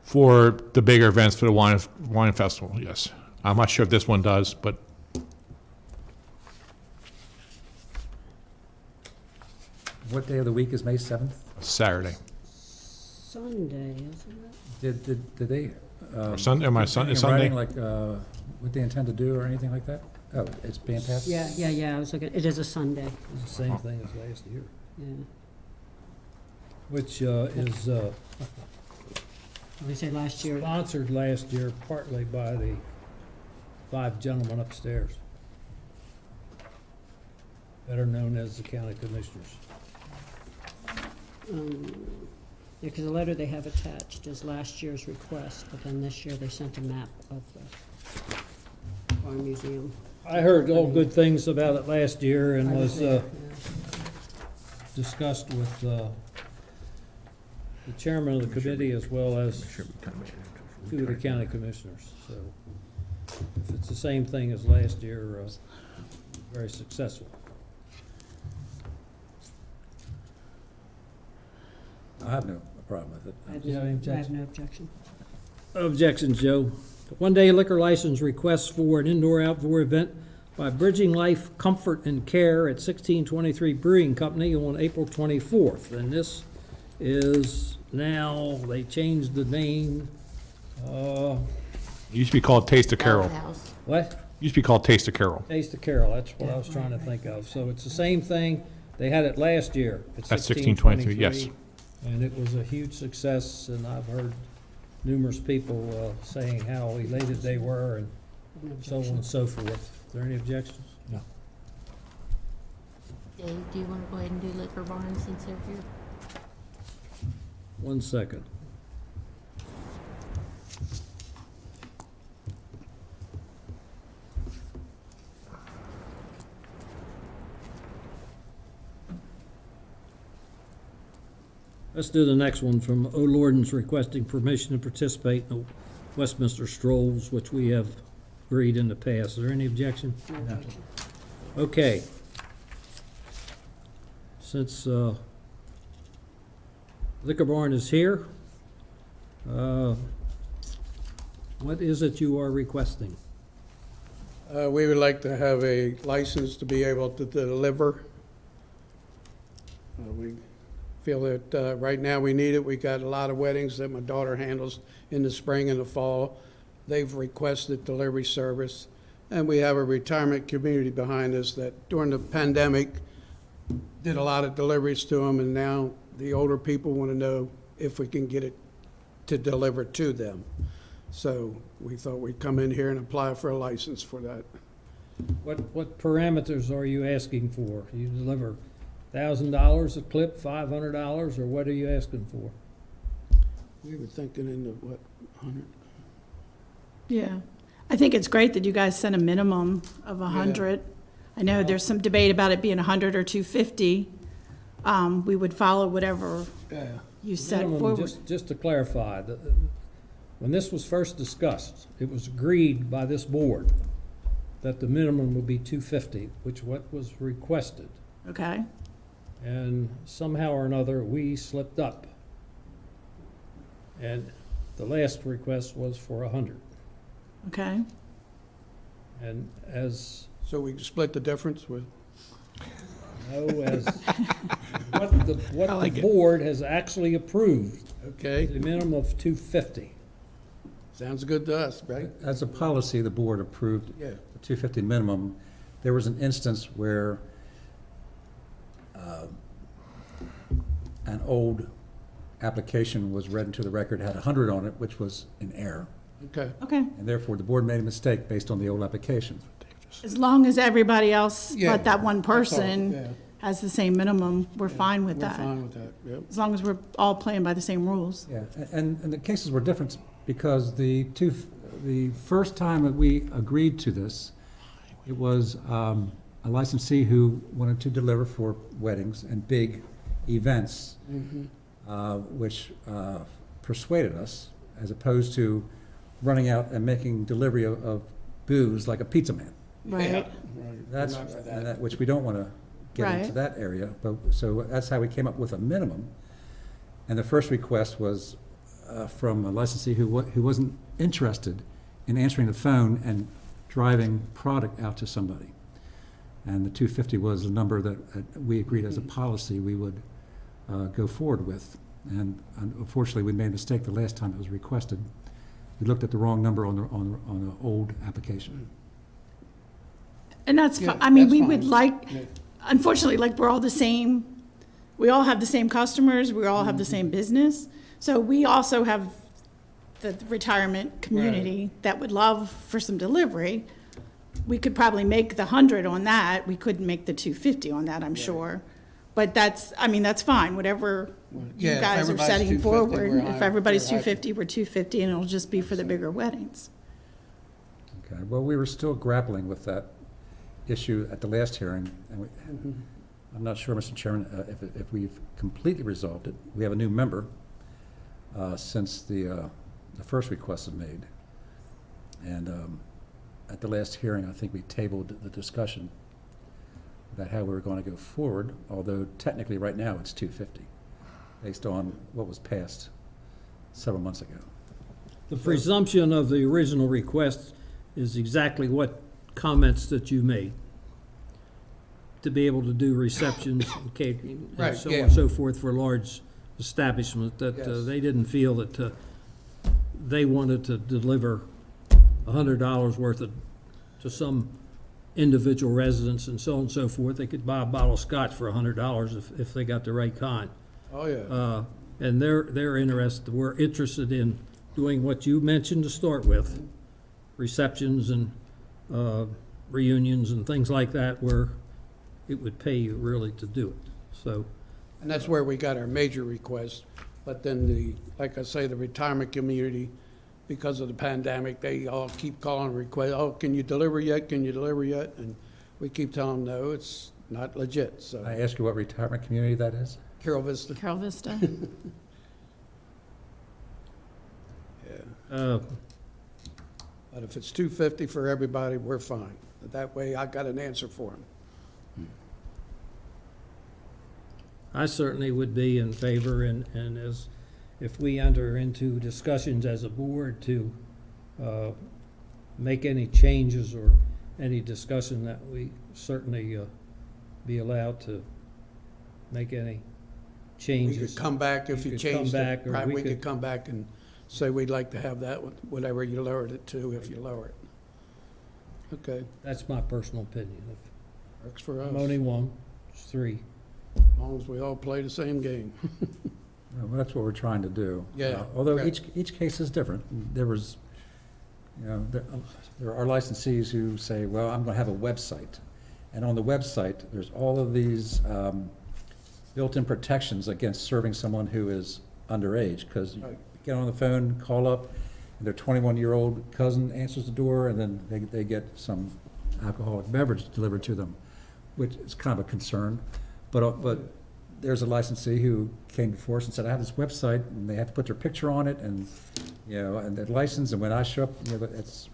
for the bigger events for the wine festival, yes. I'm not sure if this one does, but What day of the week is May 7th? Saturday. Sunday, isn't it? Did they? Or Sunday, am I Sunday? in Sunday? writing, like, what they intend to do or anything like that? Oh, it's being passed? Yeah, I was looking, it is a Sunday, It's the same thing as last year, yeah. which is We say last year, sponsored last year partly by the 5 gentlemen upstairs, better known as the county commissioners. because the letter they have attached is last year's request, but then this year they sent a map of the farm museum. I heard all good things about it last year and I was there, discussed with the chairman of the committee as well as two of the county commissioners. So if it's the same thing as last year, very successful. I have no problem with it. You have any I have objection? no objection. Objections, Joe. One-day liquor license request for an indoor-outdoor event by Bridging Life Comfort and Care at 1623 Brewing Company on April 24th. And this is now, they changed the name. It used to be called Taste of Carroll. House. What? Used to be called Taste of Carroll. Taste of Carroll, that's what I was trying to think of. So it's the same thing. They had it last year at That's 1623. 1623, yes. And it was a huge success, and I've heard numerous people saying how elated they were and No so on objection. and so forth. Are there any objections? No. Dave, do you want to go ahead and do Liquor Barn since they're here? 1 second. Let's do the next one from O'Lorden's requesting permission to participate in the Westminster Strolls, which we have agreed in the past. Is there any objection? No objection. Okay. Since Liquor Barn is here, what is it you are requesting? We would like to have a license to be able to deliver. We feel that right now we need it. We got a lot of weddings that my daughter handles in the spring and the fall. They've requested delivery service. And we have a retirement community behind us that during the pandemic did a lot of deliveries to them, and now the older people want to know if we can get it to deliver to them. So we thought we'd come in here and apply for a license for that. What parameters are you asking for? You deliver $1,000 a clip, $500, or what are you asking for? We were thinking in the, what, 100? Yeah, I think it's great that you guys set a minimum of 100. I know there's some debate about it being 100 or 250. We would follow whatever Yeah. you set Minimum, forward. just to clarify, when this was first discussed, it was agreed by this board that the minimum would be 250, which what was requested. Okay, And somehow or another, we slipped up. And the last request was for 100. okay. And as, So we can split the difference with, as what the board has actually approved, okay? the minimum of 250. Sounds good to us, right? As a policy, the board approved Yeah. the 250 minimum. There was an instance where an old application was read into the record, had 100 on it, which was in error. Okay. Okay, And therefore, the board made a mistake based on the old application. as long as everybody else Yeah, but that one that's all, person yeah. has the same minimum, we're fine with We're that. fine with that, yep. As long as we're all playing by the same rules. Yeah, and the cases were different because the first time that we agreed to this, it was a licensee who wanted to deliver for weddings and big events, which persuaded us, as opposed to running out and making delivery of booze like a pizza man. Right, Right. That's, Not for that. and that, which we don't want to get into Right. that area, but, so that's how we came up with a minimum. And the first request was from a licensee who wasn't interested in answering the phone and driving product out to somebody. And the 250 was the number that we agreed as a policy we would go forward with. And unfortunately, we made a mistake the last time it was requested. We looked at the wrong number on the old application. and that's, Yeah, I mean, that's we fine. would like, Yeah. unfortunately, like, we're all the same, we all have the same customers, we all have the same business. So we also have the retirement community that would love for some delivery. We could probably make the 100 on that, we couldn't make the 250 on that, I'm sure. But that's, I mean, that's fine, whatever you Yeah, if guys are everybody's setting 250, forward. we're If happy- everybody's we're happy. 250, we're 250, and it'll just be for the bigger weddings. Okay, well, we were still grappling with that issue at the last hearing, and I'm not sure, Mr. Chairman, if we've completely resolved it. We have a new member since the first request was made. And at the last hearing, I think we tabled the discussion about how we were going to go forward, although technically right now it's 250, based on what was passed several months ago. The presumption of the original request is exactly what comments that you made. To be able to do receptions, catering, and Right, so on yeah. and so forth for large establishments, that Yes. they didn't feel that they wanted to deliver $100 worth of, to some individual residents and so on and so forth. They could buy a bottle of scotch for $100 if they got the right kind. Oh, yeah. And they're interested, we're interested in doing what you mentioned to start with, receptions and reunions and things like that, where it would pay you really to do it. So, And that's where we got our major request. But then like I say, the retirement community, because of the pandemic, they all keep calling request, oh, can you deliver yet? Can you deliver yet? And we keep telling them, no, it's not legit, I so. ask you what retirement community that is? Carol Vista, Carol Vista. yeah. But if it's 250 for everybody, we're fine. But that way, I got an answer for them. I certainly would be in favor, and as, if we enter into discussions as a board to make any changes or any discussion, that we certainly be allowed to make any We changes. could come back if We you could come changed it. back, or Right, we we could could- come back and say, we'd like to have that, whatever you lowered it to, if you lower it. Okay, That's my personal opinion. works for If us. I'm only one, it's three. As long as we all play the same game. Well, that's what we're trying to do. Yeah, Although correct. each case is different. There was, there are licensees who say, well, I'm going to have a website. And on the website, there's all of these built-in protections against serving someone who is underage. Because you Right. get on the phone, call up, and their 21-year-old cousin answers the door, and then they get some alcoholic beverage delivered to them, which is kind of a concern. But there's a licensee who came before us and said, I have this website, and they have to put their picture on it, and, and their license, and when I show up,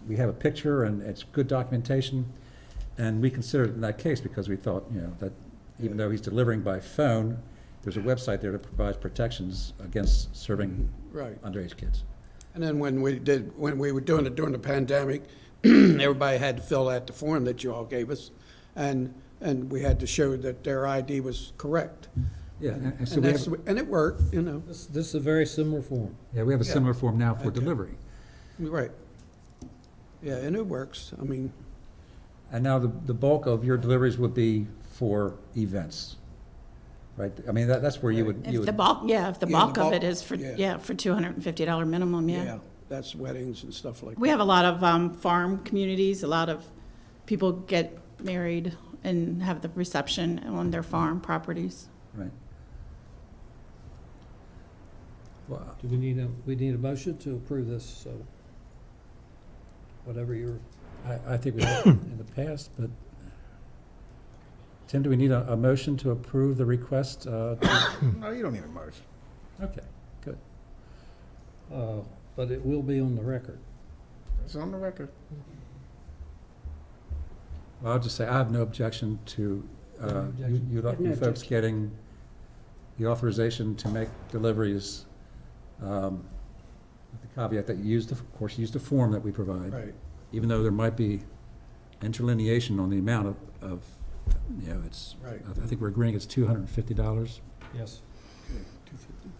we have a picture, and it's good documentation. And we considered it in that case, because we thought, that even though he's delivering by phone, there's a website there that provides protections against serving Right. underage kids. And then when we were doing it during the pandemic, everybody had to fill out the form that you all gave us. And we had to show that their ID was correct. Yeah, and so And we that's, have, and it worked, This is a very similar form. we have a Yeah. similar form now for Okay. delivery. right. Yeah, and it works. I mean, And now the bulk of your deliveries would be for events, right? I mean, that's where you would, If the bulk, yeah, if the Yeah, the bulk of bulk, it is for, yeah. yeah, for $250 minimum, yeah. yeah, that's weddings and stuff like that. We have a lot of farm communities, a lot of people get married and have the reception on their farm properties. right. Well, Do we need a motion to approve this, so whatever your, I think we have in the past, but Tim, do we need a motion to approve the request? No, you don't need a motion. Okay, good. but it will be on the record. It's on the record. Well, I'll just say, I have no objection to No objection. you I have no folks objection. getting the authorization to make deliveries, with the caveat that you use, of course, use the form that we provide. Right. Even though there might be interlineation on the amount of it's, Right. I think we're agreeing it's $250. Yes. 250.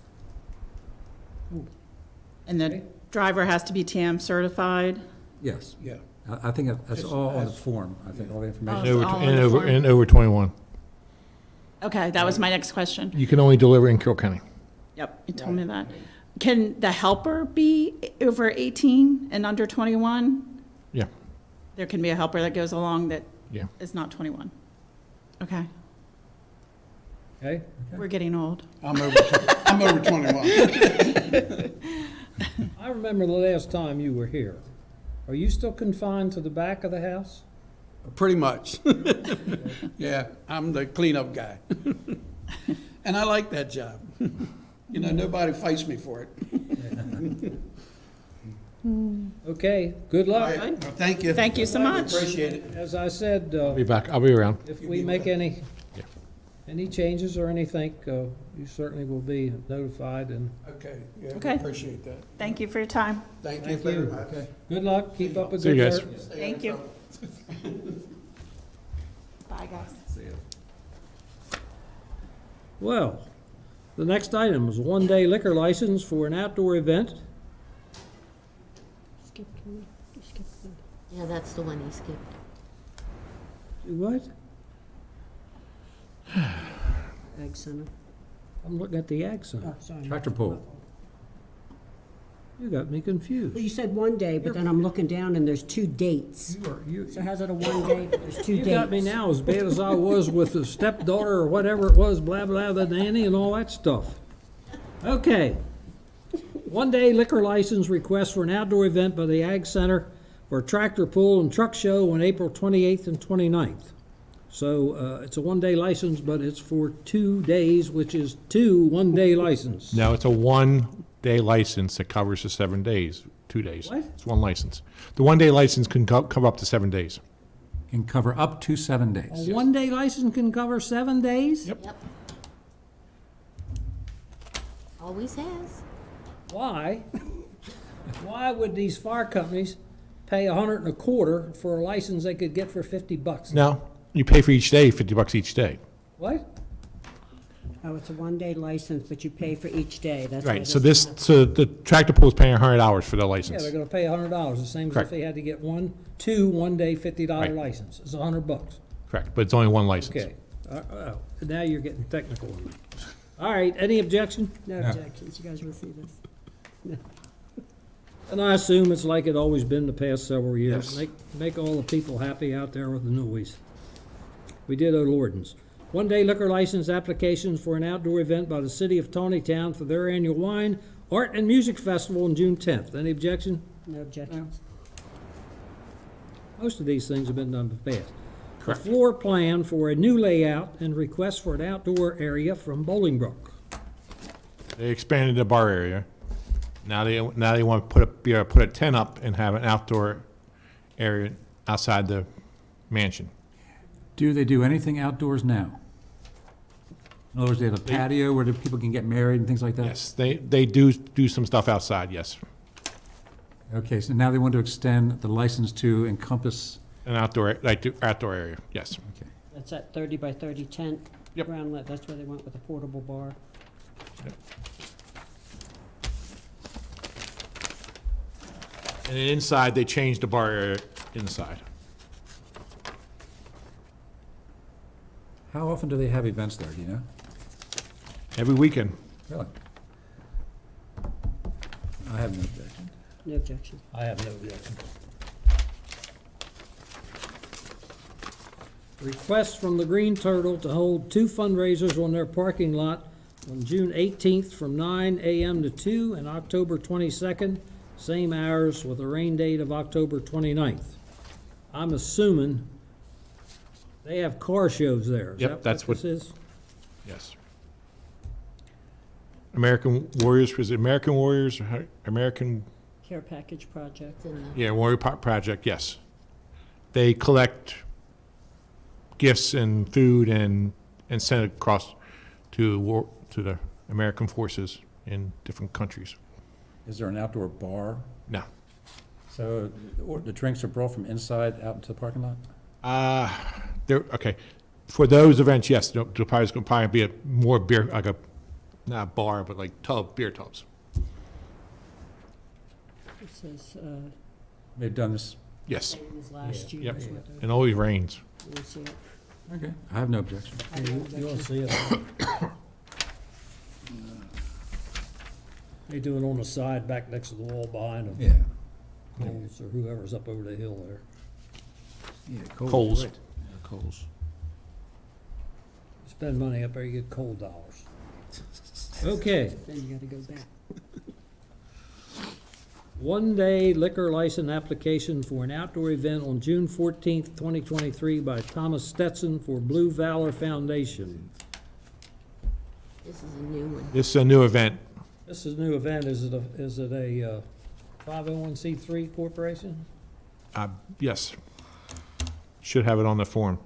And the driver has to be TAM certified. Yes, Yeah. I think that's Just all on the as- form, I think all the Oh. information. It's Over, all and in the over, form. and over 21. Okay, that was my next question. You can only deliver in Carroll County. Yep, you told me that. Can the helper be over 18 and under 21? Yeah, There can be a helper that goes along that yeah. is not 21. Okay, Okay? we're getting old. I'm over 21. I remember the last time you were here. Are you still confined to the back of the house? Pretty much. Yeah, I'm the cleanup guy. And I like that job. You know, nobody fights me for it. Okay, good All luck. right, well, thank you. Thank you so much. Appreciate it. As I said, I'll be back, I'll be around. if we make any changes or anything, you certainly will be notified, and Okay, yeah, we Okay. appreciate that. Thank you for your time. Thank you Thank very you. much. good luck, keep up a See you good guys. work. Thank you. Bye, guys. Well, the next item is a one-day liquor license for an outdoor event. Skip one. You skipped one. Yeah, that's the one he skipped. What? Ag Center. I'm looking at the Ag Center. Oh, sorry. Tractor pull. You got me confused. Well, you said one day, but then I'm looking down and there's 2 dates. So how's it a one day, but there's 2 dates? You got me now as bad as I was with the stepdaughter or whatever it was, blah, blah, the nanny and all that stuff. Okay. One-day liquor license request for an outdoor event by the Ag Center for a tractor pull and truck show on April 28th and 29th. So it's a one-day license, but it's for 2 days, which is 2 one-day license. No, it's a one-day license that covers the 7 days, 2 days. What? It's one license. The one-day license can cover up to 7 days. Can cover up to 7 A days. one-day license can cover 7 days? Yep. Yep. Always has. Why? Why would these fire companies pay $125 for a license they could get for $50? No, you pay for each day, $50 each day. What? Oh, it's a one-day license, but you pay for each day. That's Right, why so this- so the tractor pool is paying $100 for the Yeah, license. they're gonna pay $100, the same as if Correct. they had to get two one-day $50 Right. license. It's $100. Correct, but it's only one license. Okay. Now you're getting technical on me. All right, any objection? No objections. You guys will see this. And I assume it's like it always been the past several years. Yes. Make all the people happy out there with the noise. We did O'Lordon's. One-day liquor license applications for an outdoor event by the city of Tawnytown for their annual wine, art, and music festival on June 10th. Any objection? No objections. Most of these things have been done in the past. Correct. A floor plan for a new layout and request for an outdoor area from Bolingbrook. They expanded the bar area. Now they want to put a tent up and have an outdoor area outside the mansion. Do they do anything outdoors now? In other words, they have a patio where the people can get married and things like that? Yes, they do some stuff outside, yes. Okay, so now they want to extend the license to encompass, An outdoor, like the outdoor area, yes. okay. That's that 30 by 30 tent. Yep. Ground lit. That's where they went with the portable bar. And then inside, they changed the bar area inside. How often do they have events there, do you know? Every weekend. Really? I have no objection. No objection. I have no objection. Request from the Green Turtle to hold 2 fundraisers on their parking lot on June 18th from 9 a.m. to 2 and October 22nd, same hours with a rain date of October 29th. I'm assuming they have car shows there. Is Yep, that that's this is? Yes. American Warriors, was it American Warriors or American, Care package project. It's in the- yeah, Warrior Project, yes. They collect gifts and food and send it across to the American forces in different countries. Is there an outdoor bar? No. So the drinks are brought from inside out into the parking lot? Okay. For those events, yes, there'll probably be a more beer, like a, not a bar, but like beer tubs. It says, They've done this, Yes, same as last year. Yep. is what they're- and always rains. you see it. okay, I have no objection. I have no You want objection. to see it? They do it on the side back next to the wall behind them. Yeah. Coles or whoever's up over the hill there. Yeah, Coles. right. Yeah, Coles. Spend money up there, you get cold dollars. Okay, Then you gotta go back. one-day liquor license application for an outdoor event on June 14th, 2023 by Thomas Stetson for Blue Valor Foundation. This is a new one. This is a new event. This is a new event. Is it a 501c3 corporation? Yes. Should have it on the form.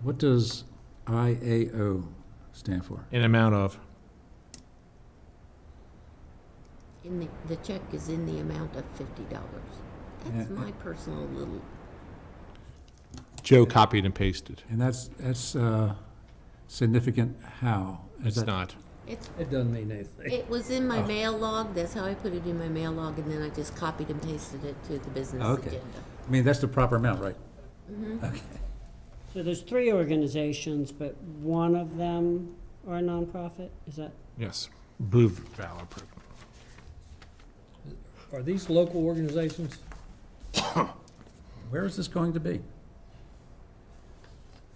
What does IAO stand for? An amount of. The check is in the amount of $50. That's Yeah. my personal little, Joe copied and pasted. And that's significant how? Is It's that- not. It doesn't mean anything. it was in my mail log, that's how I put it in my mail log, and then I just copied and pasted it to the business Okay. agenda. I mean, that's the proper amount, right? Okay. So there's 3 organizations, but one of them are a nonprofit, is that? Yes. Blue Valor Program. Are these local organizations? Where is this going to be?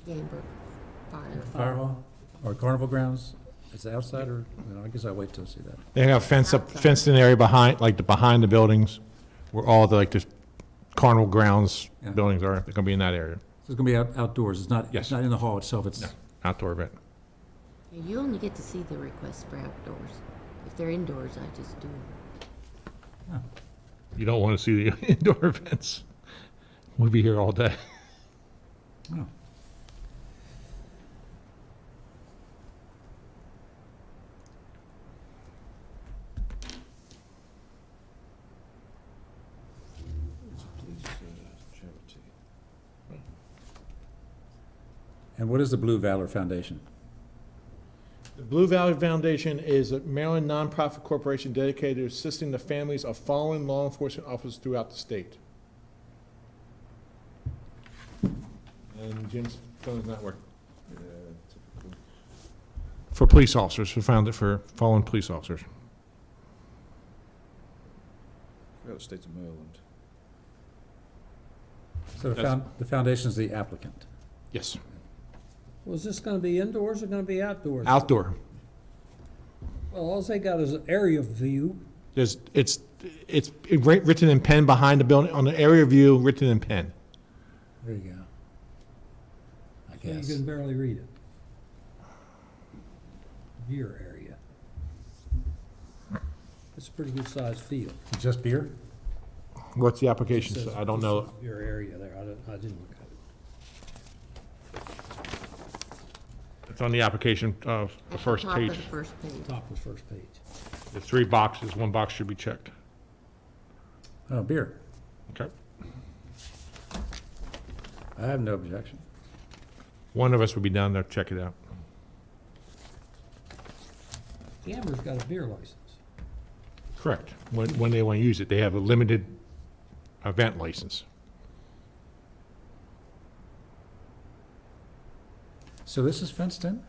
Gamber Fire. Fire hall or carnival grounds? Is it outside or, I guess I'll wait till I see that. They have fenced in area behind, like behind the buildings, where all the, like, the carnival grounds Yeah. buildings are. They're gonna be in that area. So it's gonna be outdoors, it's not, Yes. it's not in the hall itself, it's, No. Outdoor event. You only get to see the requests for outdoors. If they're indoors, I just do. You don't wanna see the indoor events. We'll be here all day. oh. And what is the Blue Valor Foundation? The Blue Valley Foundation is a Maryland nonprofit corporation dedicated to assisting the families of fallen law enforcement officers throughout the state. And Jim's phone is not working. For police officers, we found it for fallen police officers. State of Maryland. So the foundation is the applicant. Yes. Was this gonna be indoors or gonna be outdoors? Outdoor. Well, all they got is an area view. It's written in pen behind the building, on the area view, written in pen. There you go. I So you guess. can barely read it. Beer area. It's a pretty good sized field. Just beer? What's the application? It says I don't this know. is Your area there, I didn't look at It's on the application of the first Top page. of the first page. it. Top of the first page. There's 3 boxes, 1 box should be checked. Oh, beer. Okay. I have no objection. One of us will be down there, check it out. Gamber's got a beer license. Correct. When they want to use it, they have a limited event license. So this is fenced in?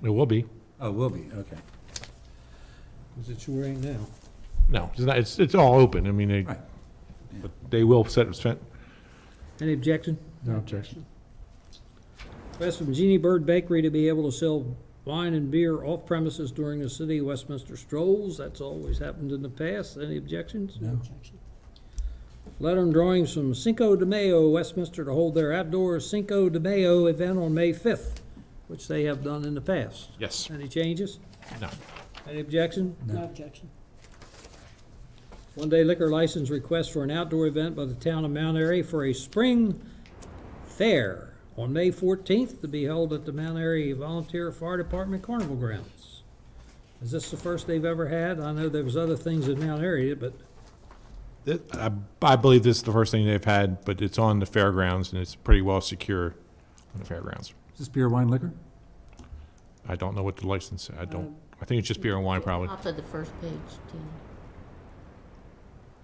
It will be. Oh, will be, okay. Because it sure ain't now. No, it's not, it's all open. I mean, Right. but they will set a fence. Any objection? No objection. Request from Jeannie Bird Bakery to be able to sell wine and beer off premises during the City of Westminster strolls. That's always happened in the past. Any objections? No. Letter and drawings from Cinco de Mayo, Westminster, to hold their outdoor Cinco de Mayo event on May 5th, which they have done in the past. Yes. Any changes? No. Any objection? No objection. One-day liquor license request for an outdoor event by the town of Mount Airy for a spring fair on May 14th to be held at the Mount Airy Volunteer Fire Department Carnival Grounds. Is this the first they've ever had? I know there was other things in Mount Airy, but I believe this is the first thing they've had, but it's on the fairgrounds and it's pretty well secure on the fairgrounds. Is this beer, wine, liquor? I don't know what the license, I think it's just beer and wine probably. Top of the first page, Tina.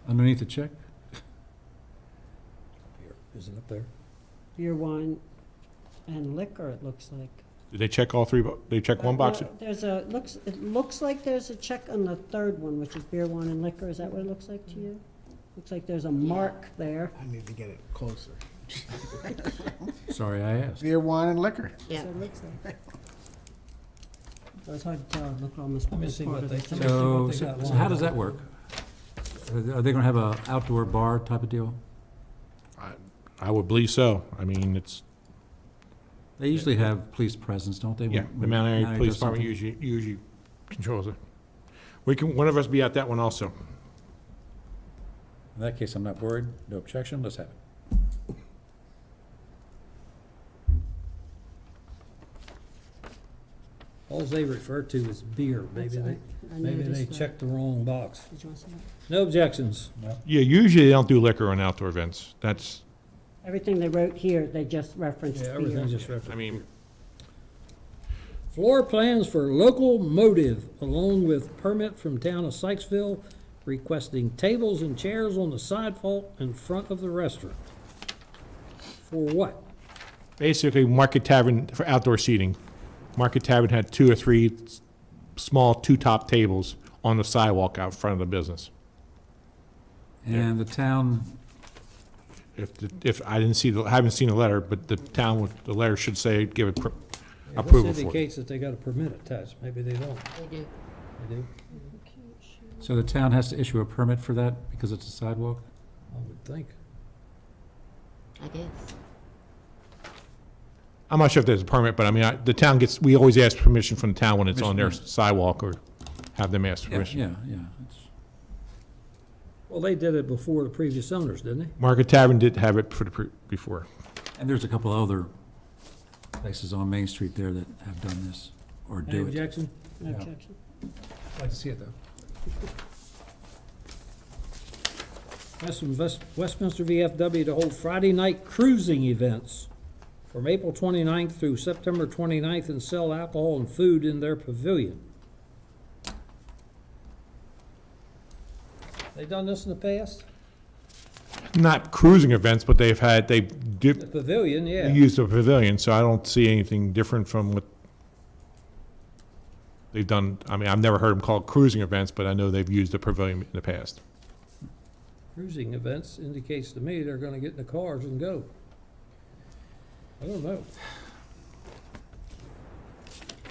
Underneath the check? is it up there? Beer, wine, and liquor, it looks like. Did they check all 3, they check one box? No, there's it looks like there's a check on the 3rd one, which is beer, wine, and liquor. Is that what it looks like to you? Looks like there's a mark there. I need to get it closer. Sorry, I asked. Beer, wine, and liquor. Yeah. So it looks like. It's hard to tell, look almost Let me see what they, let me see what So, they so got so lined how does up. that work? Are they gonna have a outdoor bar type of deal? I would believe so. I mean, it's, They usually have police presence, don't they? yeah, when- the Mount Airy when Police does Department something? usually controls it. We can, one of us be at that one also. In that case, I'm not worried, no objection, let's have it. All they refer to is beer, maybe they, I maybe they noticed that. checked the wrong box. Did you want to see that? No objections. Yeah, usually they don't do liquor on outdoor events. That's, Everything they wrote here, they just referenced Yeah, beer. everything just referenced. I mean, Floor plans for local motive, along with permit from town of Sykesville, requesting tables and chairs on the sidewalk in front of the restaurant. For what? basically Market Tavern for outdoor seating. Market Tavern had 2 or 3 small 2-top tables on the sidewalk out front of the business. And the town, If I didn't see, I haven't seen the letter, but the town, the letter should say, give it Yeah, approval This for it. indicates that they got a permit attached, maybe they don't. They do. They do, so the town has to issue a permit for that because it's a sidewalk? I would think. I guess. I'm not sure if there's a permit, but I mean, the town gets, we always ask permission from the town when it's on their Permission, sidewalk or have them ask Yeah, permission. yeah, yeah. it's- Well, they did it before the previous owners, didn't they? Market Tavern did have it for the before. And there's a couple other places on Main Street there that have done this or Any do it. objection? No Yeah. objection. I'd like to see it, though. Westminster VFW to hold Friday night cruising events from April 29th through September 29th and sell alcohol and food in their pavilion. They done this in the past? Not cruising events, but they've had, they The did pavilion, yeah. use the pavilion, so I don't see anything different from what they've done. I mean, I've never heard them called cruising events, but I know they've used the pavilion in the past. Cruising events indicates to me they're gonna get in the cars and go. I don't know.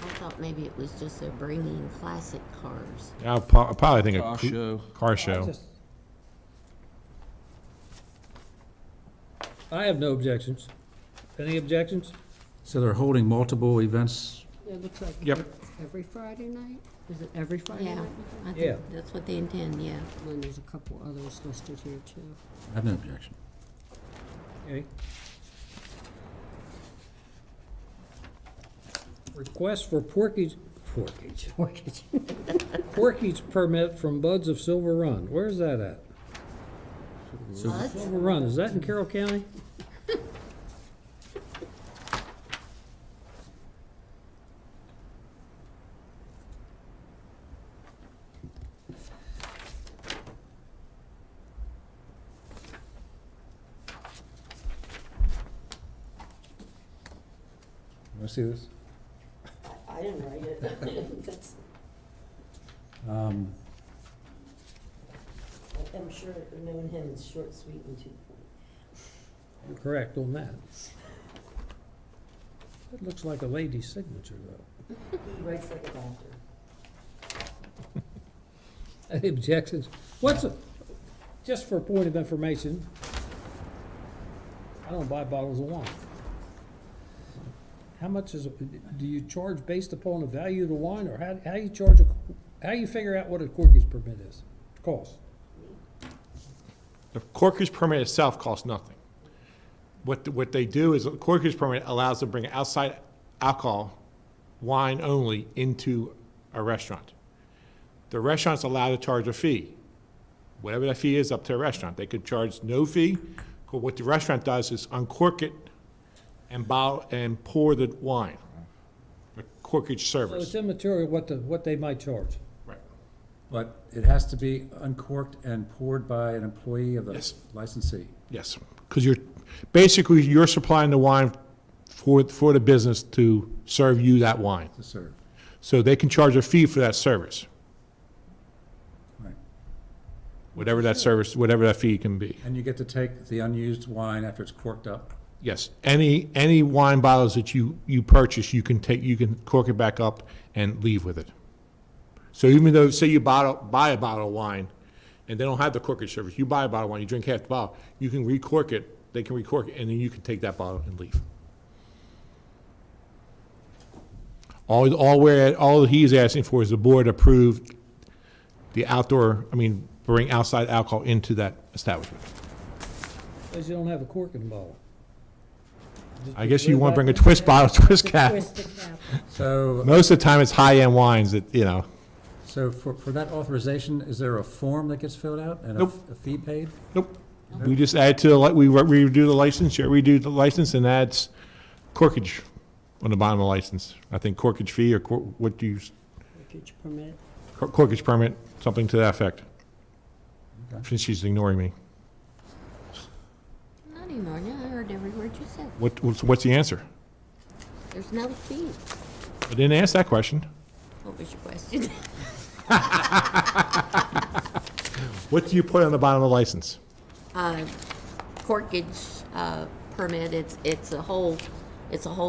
I thought maybe it was just they're bringing classic cars. I'll probably think Car a show. car show. I have no objections. Any objections? So they're holding multiple events. It looks like Yep. every Friday night? Is it every Friday Yeah, night? I Yeah. think that's what they intend, yeah. And there's a couple others listed here too. I have no objection. Okay. Request for porkage permit from Buds of Silver Run. Where's that at? Buds? Silver Run, is that in Carroll County? Want to see this? I didn't write it. That's- Um, I'm sure knowing him is short, sweet, and to. You're correct on that. It looks like a lady's signature, though. He writes like a doctor. Any objections? Just for a point of information, I don't buy bottles of wine. How much do you charge based upon the value of the wine, or how you charge how you figure out what a corky's permit is, cost? The corker's permit itself costs nothing. What they do is, the corker's permit allows them to bring outside alcohol, wine only, into a restaurant. The restaurant's allowed to charge a fee. Whatever that fee is, up to a restaurant. They could charge no fee, but what the restaurant does is uncork it and bottle and pour the wine. The corkage So it's service. immaterial what they might charge. Right. But it has to be uncorked and poured by an employee of the Yes. licensee. Yes, because you're supplying the wine for the business to serve you that wine. To serve. So they can charge a fee for that service, Right. whatever that service, whatever that fee can be. And you get to take the unused wine after it's corked up Yes, any wine bottles that you purchase, you can cork it back up and leave with it. So even though, say you buy a bottle of wine, and they don't have the corkage service, you buy a bottle of wine, you drink half the bottle, you can recork it, they can recork it, and then you can take that bottle and leave. All he's asking for is the board approve the bring outside alcohol into that establishment. Because you don't have a cork in the bottle. Just I guess put you it want to back bring a in. twist bottle, twist cap. Twist the cap. So, Most of the time, it's high-end wines that, so for that authorization, is there a form that gets filled out and Nope. a fee paid? Nope. We just add to, we redo the license, redo the license, and adds corkage on the bottom of the license. I think corkage fee, or what do you, Package permit. corkage permit, something to that effect. Okay. Since she's ignoring me. Not anymore, no, I heard every word you said. What's the answer? There's no fee. I didn't ask that question. What was your question? What do you put on the bottom of the license? Corkage permit, it's a whole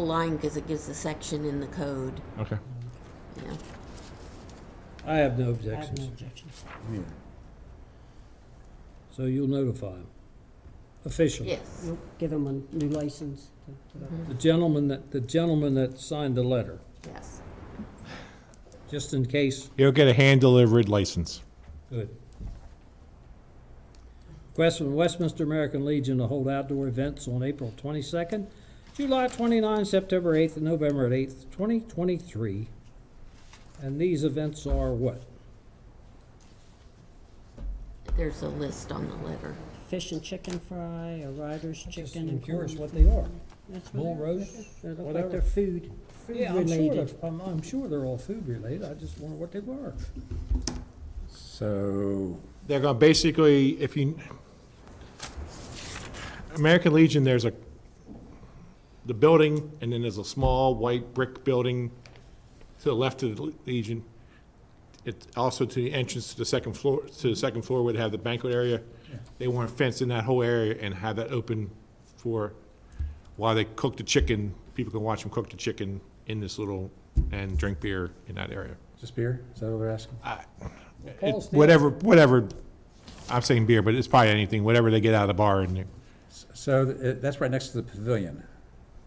line because it gives a section in the code, Okay. you know. I have no I have no objections. objections. So you'll notify him officially. Yes. You'll give him a new license. The gentleman that signed the letter, Yes. just in case. He'll get a hand-delivered license. Good. Request from the Westminster American Legion to hold outdoor events on April 22nd, July 29th, September 8th, and November 8th, 2023. And these events are what? There's a list on the letter. Fish and chicken fry, a rider's Just chicken I'm and curious corn. what they are. That's what Bull they're- roast, They look whatever. like they're food Yeah, I'm sure, related. I'm sure they're all food related. I just wonder what they were. So, They're going to basically, American Legion, there's the building, and then there's a small white brick building to the left of the Legion. It's also to the entrance to the second floor where they have the banquet area. They want to fence in that whole area and have that open for, while they cook the chicken, people can watch them cook the chicken in this and drink beer in that area. just beer? Is that what they're asking? Paul's Whatever, I'm saying beer, but it's probably anything, whatever they get out of the bar. So that's right next to the pavilion.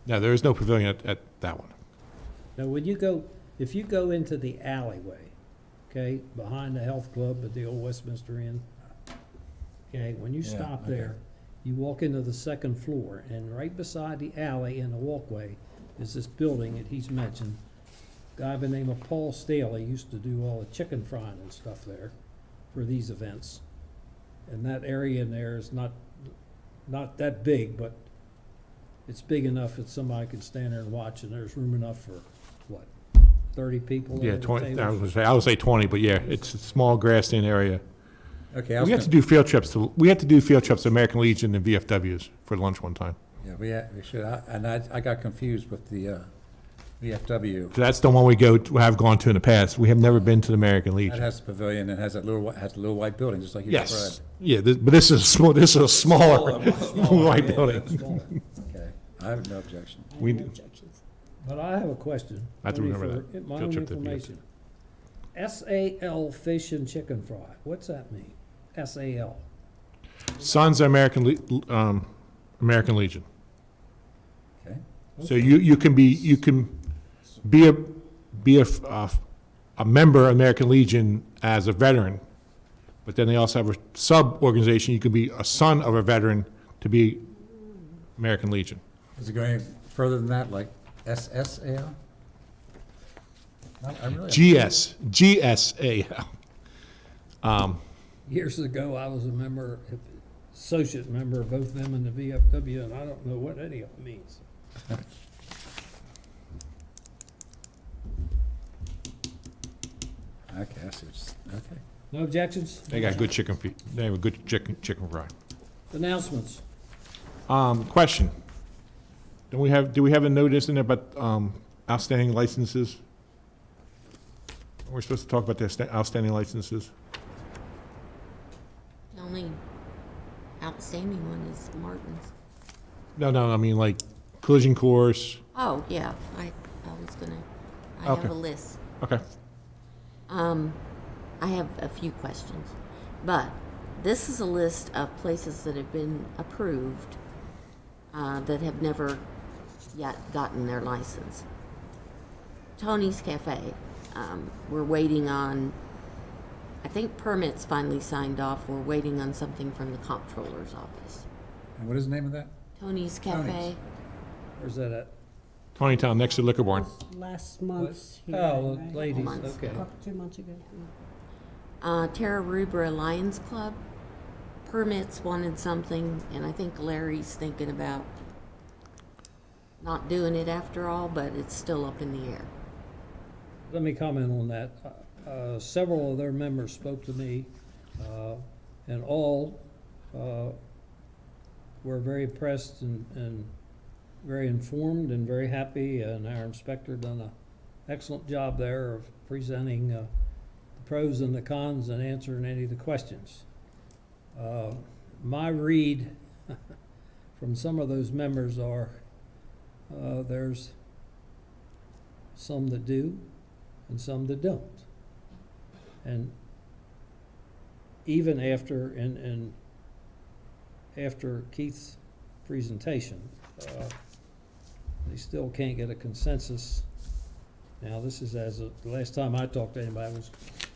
No, there is no pavilion at that one. Now, if you go into the alleyway, okay, behind the health club at the old Westminster Inn, okay, when you Yeah, stop okay. there, you walk into the second floor, and right beside the alley in the walkway is this building that he's mentioned. A guy by the name of Paul Staley used to do all the chicken frying and stuff there for these events. And that area in there is not that big, but it's big enough that somebody can stand there and watch, and there's room enough for, what, 30 people? Yeah, over the 20, tables? I would say 20, but yeah, it's a small grassed-in area. Okay, We have to do field trips to American Legion and VFWs for lunch one time. Yeah, we should, I got confused with the VFW. That's the one we have gone to in the past. We have never been to the American That Legion. has the pavilion and has that little white building, just like you Yes, described. yeah, but this is a smaller white building. Smaller. Okay, I have no objection. I have We- no objections. But I have a question. I have to only remember for that My field own trip to information. SAL Fish and Chicken Fry, what's that mean? SAL? Sons of American Legion. Okay. So you can be a member of American Legion as a veteran, but then they also have a sub-organization. You can be a son of a veteran to be American Legion. Is it going further than that, like SSAL? I really. GSAL. Years ago, I was a member, associate member of both them and the VFW, and I don't know what any of it means. Okay, I see okay. No objections? They got good chicken feet. They have a good chicken fry. Announcements. Question. Do we have a notice in there about outstanding licenses? We're supposed to talk about the outstanding licenses. The only outstanding one is Martin's. No, I mean like collision course. Oh, yeah, I was gonna, I have Okay. a list. Okay. I have a few questions, but this is a list of places that have been approved that have never yet gotten their license. Tony's Cafe, we're waiting on, I think permits finally signed off. We're waiting on something from the comptroller's office. And what is the name of that? Tony's Cafe, Tony's. Where's that at? Tonytown, next to Liquor Barn. Last month's Oh, hearing, right? ladies, Months. okay. 2 months ago. Terra Rubra Lions Club, permits wanted something, and I think Larry's thinking about not doing it after all, but it's still up in the air. Let me comment on that. Several of their members spoke to me, and all were very impressed and very informed and very happy, and our inspector done an excellent job there of presenting the pros and the cons and answering any of the questions. My read from some of those members are there's some that do and some that don't. And even after, and after Keith's presentation, they still can't get a consensus. Now, this is as of, the last time I talked to anybody was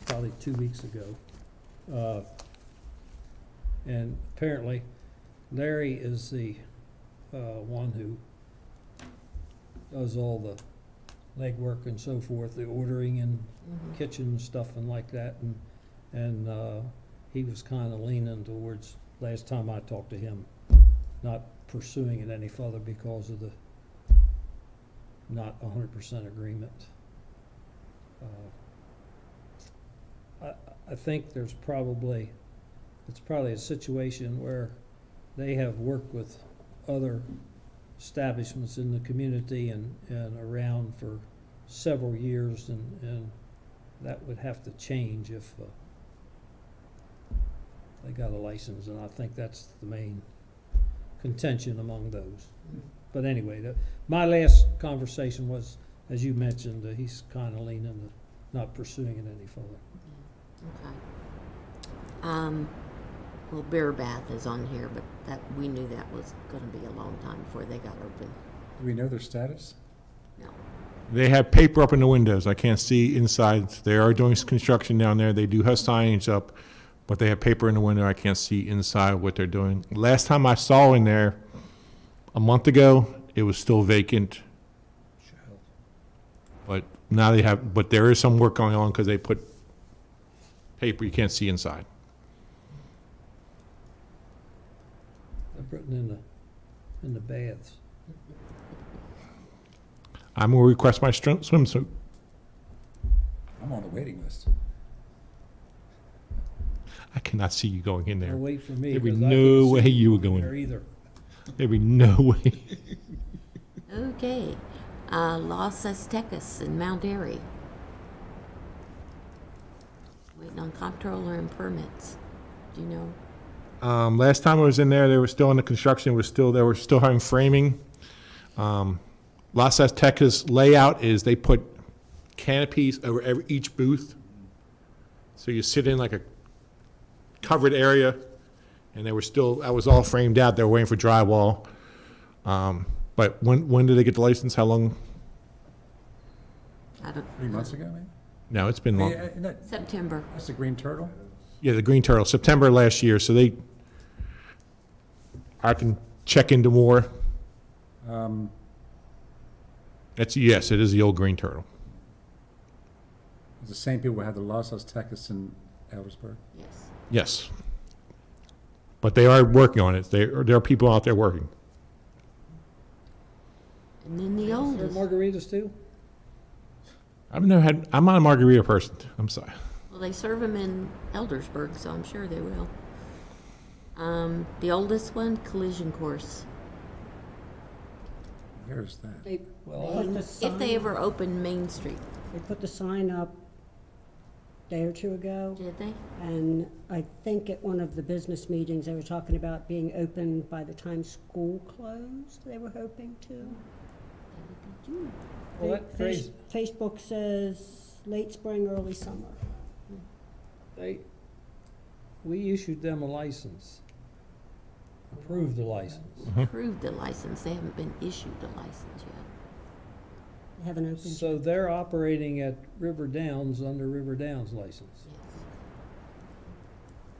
probably 2 weeks ago. And apparently Larry is the one who does all the legwork and so forth, the ordering and kitchen stuff and like that. And he was kind of leaning towards, last time I talked to him, not pursuing it any further because of the not 100% agreement. I think there's probably, it's probably a situation where they have worked with other establishments in the community and around for several years, and that would have to change if they got a license, and I think that's the main contention among those. But anyway, my last conversation was, as you mentioned, he's kind of leaning to not pursuing it any further. Okay. Well, Bear Bath is on here, but that, we knew that was gonna be a long time before they got open. Do we know their status? No. They have paper up in the windows. I can't see inside. They are doing construction down there. They do have signage up, but they have paper in the window. I can't see inside what they're doing. Last time I saw in there, a month ago, it was still vacant. But now they have, but there is some work going on because they put paper you can't see inside. They're putting in the baths. I'm going to request my swimsuit. I'm on the waiting list. I cannot see you going in there. They'll wait for me. There'd be 'cause I no couldn't way see you were there going. either. There'd be no way. Okay, Los Aztecas in Mount Airy. Waiting on comptroller and permits. Do you know? Last time I was in there, they were still in the construction. They were still having framing. Las Aztecas layout is they put canopies over each booth. So you sit in like a covered area, and they were still, that was all framed out. They were waiting for drywall. But when did they get the license? How long? I don't. 3 months ago, maybe? No, it's been long. Isn't that- September. That's the Green Turtle? Yeah, the Green Turtle, September last year. So I can check into more. Yes, it is the old Green Turtle. It's the same people who had the Los Aztecas in Eldersburg? Yes. Yes. But they are working on it. There are people out there working. And then the Is there oldest. margaritas too? I'm not a margarita person. I'm sorry. Well, they serve them in Eldersburg, so I'm sure they will. The oldest one, Collision Course. Where's that? They Well, put the If they sign- ever open Main Street. They put the sign up day or two ago. Did they? And I think at one of the business meetings, they were talking about being open by the time school closed, they were hoping to. Well, that phrase, Facebook says late spring, early summer. we issued them a license. Approved the license. Approved the license, they haven't been issued a license yet. They haven't opened. So they're operating at River Downs under River Downs license. Yes.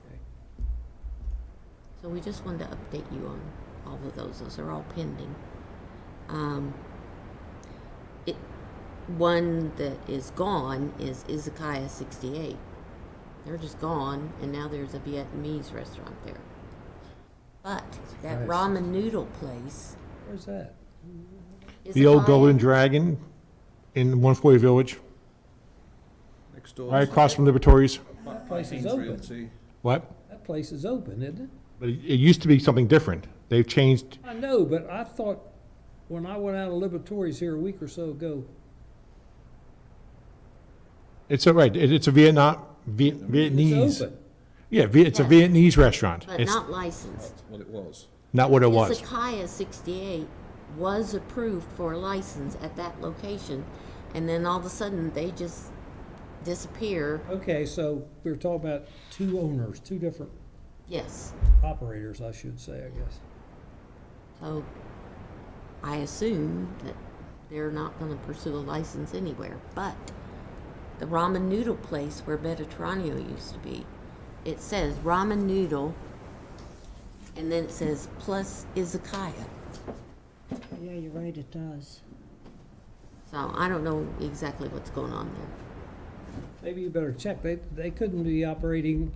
Okay. So we just wanted to update you on all of those. Those are all pending. One that is gone is Izakaya 68. They're just gone, and now there's a Vietnamese restaurant there. But that ramen noodle place, Where's that? The old Izakaya- Golden Dragon in 140 Village, Next door. right across from Liberatories. That place is King's open. Realty. What? That place is open, isn't it? But it used to be something different. They've changed. I know, but I thought when I went out of Liberatories here a week or so ago, It's a, right. It's a Vietnamese. it's open. Yeah, it's a Yes. Vietnamese restaurant. but It's not licensed. Well, it was. not what it was. Izakaya 68 was approved for a license at that location, and then all of a sudden, they just disappear. Okay, so we're talking about two owners, two different Yes. operators, I should say, I guess. So I assume that they're not going to pursue a license anywhere. But the ramen noodle place where Mediterraneo used to be, it says ramen noodle, and then it says plus izakaya. Yeah, you're right, it does. So I don't know exactly what's going on there. Maybe you better check. They couldn't be operating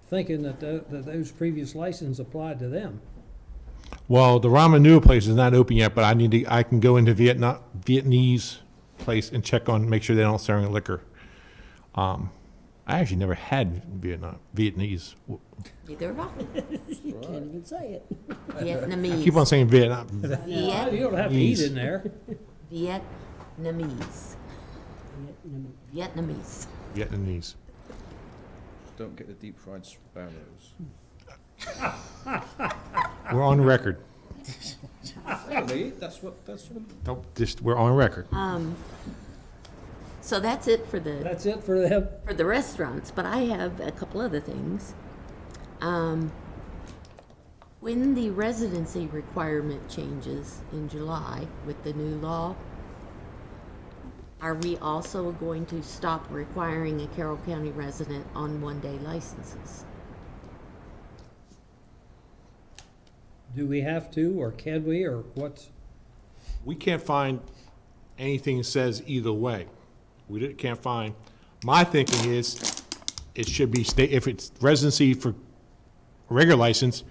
thinking that that those previous licenses applied to them. Well, the ramen noodle place is not open yet, but I can go into Vietnamese place and check on, make sure they don't serve liquor. I actually never had Vietnamese. Neither have I. You can't even say it. Vietnamese. Keep on saying Vietnam. You don't have to eat in there. Vietnamese. Vietnamese. Vietnamese. Don't get the deep fried sparrows. We're on record. Really? That's what. Nope, just, we're on record. So that's it for That's it for them. the restaurants, but I have a couple other things. When the residency requirement changes in July with the new law, are we also going to stop requiring a Carroll County resident on one-day licenses? Do we have to, or can we, or what's? We can't find anything that says either way. Can't find. My thinking is, it should be state, if it's residency for a regular license,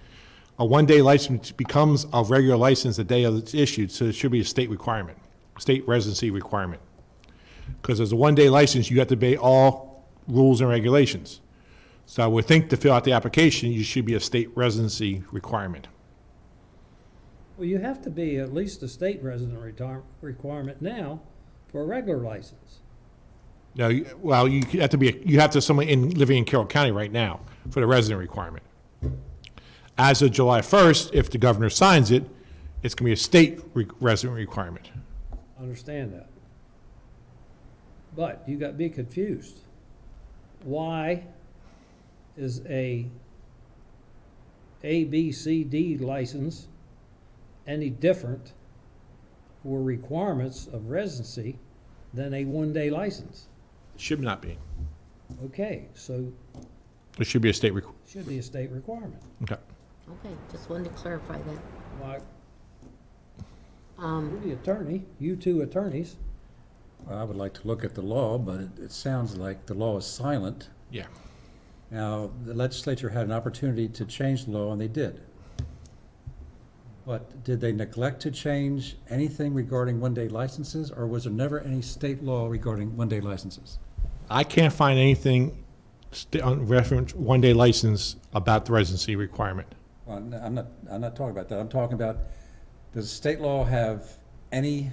a one-day license becomes a regular license the day it's issued, so it should be a state requirement, state residency requirement. Because as a one-day license, you have to obey all rules and regulations. So I would think to fill out the application, you should be a state residency requirement. Well, you have to be at least a state resident requirement now for a regular license. No, you have to be, you have to someone living in Carroll County right now for the resident requirement. As of July 1st, if the governor signs it, it's going to be a state resident requirement. I understand that. But you got to be confused. Why is a B, C, D license any different for requirements of residency than a one-day license? It should not be. Okay, so It should be a state it should be a state requirement. Okay. Okay, just wanted to clarify that. Why? You're the attorney, you two attorneys. Well, I would like to look at the law, but it sounds like the law is silent. Yeah. Now, the legislature had an opportunity to change the law, and they did. But did they neglect to change anything regarding one-day licenses, or was there never any state law regarding one-day licenses? I can't find anything on reference one-day license about the residency requirement. Well, I'm not talking about that. I'm talking about, does state law have any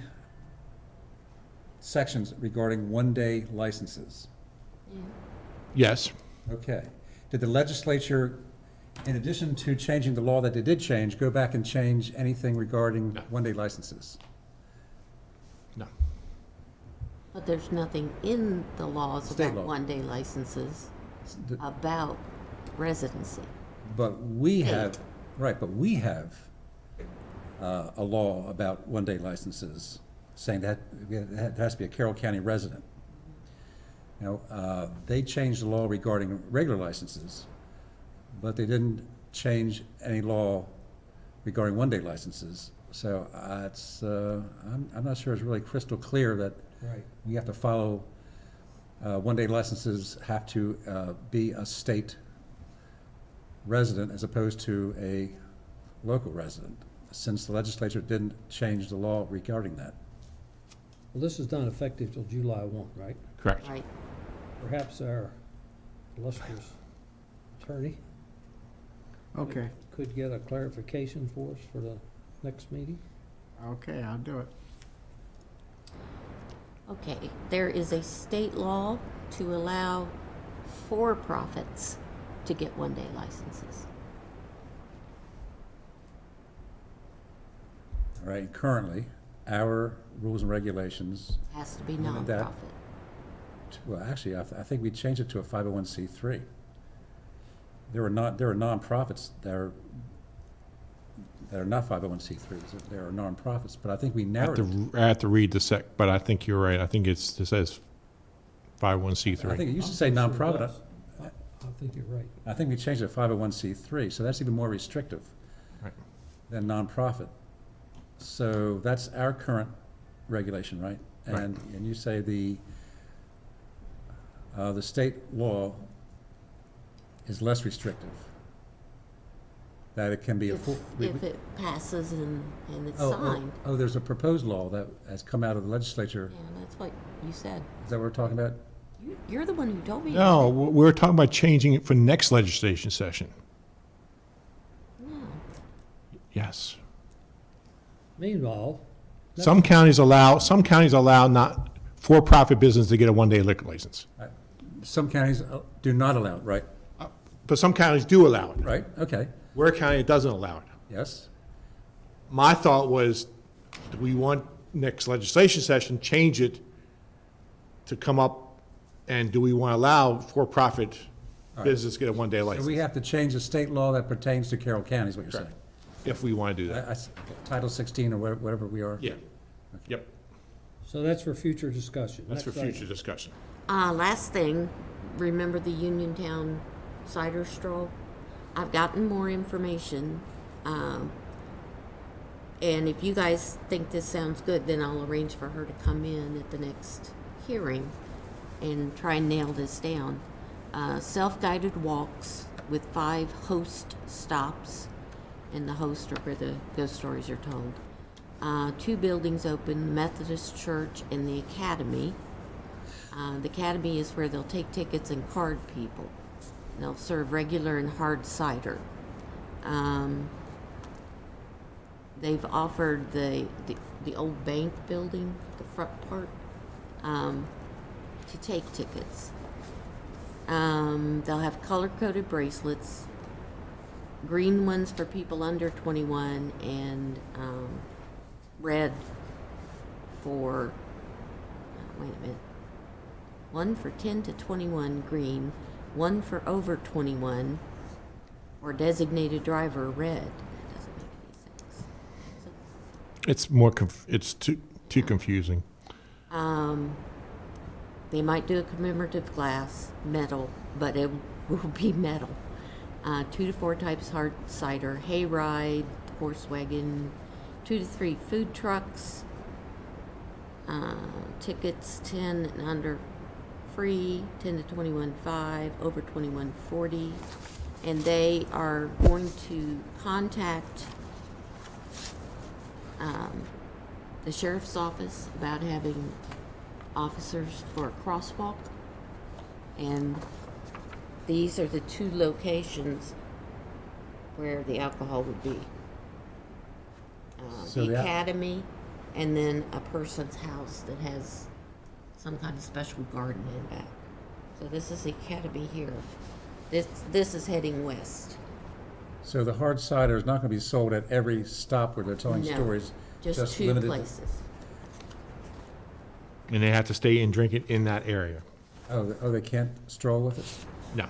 sections regarding one-day licenses? Yes. Okay. Did the legislature, in addition to changing the law that they did change, go back and change anything regarding one-day licenses? No. But there's nothing in the laws State about law. one-day licenses The- about residency. But we State. have, right, but we have a law about one-day licenses, saying that it has to be a Carroll County resident. They changed the law regarding regular licenses, but they didn't change any law regarding one-day licenses. So I'm not sure it's really crystal clear that Right. we have to follow, one-day licenses have to be a state resident as opposed to a local resident, since the legislature didn't change the law regarding that. Well, this is not effective till July 1, right? Correct. Right. Perhaps our illustrious attorney Okay, could get a clarification for us for the next meeting? okay, I'll do it. Okay, there is a state law to allow for-profits to get one-day licenses. All right, currently, our rules and regulations, Has to be Limit that. nonprofit. well, actually, I think we changed it to a 501c3. There are nonprofits that are not 501c3s, there are nonprofits, but I think we narrowed it. I have to read the but I think you're right. I think it says I 501c3. think it used to say nonprofit. I think you're right. I think we changed it to 501c3, so that's even more restrictive Right. than nonprofit. So that's our current regulation, right? Right. And you say the state law is less restrictive, that it can be a full. If it passes and it's Oh, signed. oh, there's a proposed law that has come out of the legislature. Yeah, that's what you said. Is that what we're talking about? You're the one who told me. No, about it. we're talking about changing it for next legislation session. No. Yes. Meanwhile, Some counties allow not for-profit business to get a one-day liquor license. Some counties do not allow it, right? But some counties do allow it. Right, okay, We're a county that doesn't allow it. yes. My thought was, do we want next legislation session, change it to come up, and do we want to allow for-profit business to get a one-day So license? we have to change the state law that pertains to Carroll County, is what you're saying? Correct. If we want to do that. Title 16 or whatever we are? Yeah. Yep. so that's for future discussion. That's for Next item. future discussion. Last thing, remember the Uniontown cider stroll? I've gotten more information, and if you guys think this sounds good, then I'll arrange for her to come in at the next hearing and try and nail this down. Self-guided walks with 5 host stops, and the hosts are where the ghost stories are told. 2 buildings open, Methodist Church and the Academy. The Academy is where they'll take tickets and card people. They'll serve regular and hard cider. They've offered the old bank building, the front part, to take tickets. They'll have color-coded bracelets, green ones for people under 21, and red for, wait a minute, one for 10 to 21 green, one for over 21, or designated driver red. That doesn't make any sense. It's more, it's too confusing. They might do a commemorative glass, metal, but it will be metal. 2 to 4 types hard cider, hayride, horse wagon, 2 to 3 food trucks, tickets 10 and under free, 10 to 21 5, over 21 40, and they are going to contact the sheriff's office about having officers for a crosswalk, and these are the 2 locations where the alcohol would be. So the the- academy, and then a person's house that has some kind of special garden in back. So this is the Academy here. This is heading west. So the hard cider is not going to be sold at every stop where they're telling No, stories? just two limited- places. And they have to stay and drink it in that area. Oh, they can't stroll with it?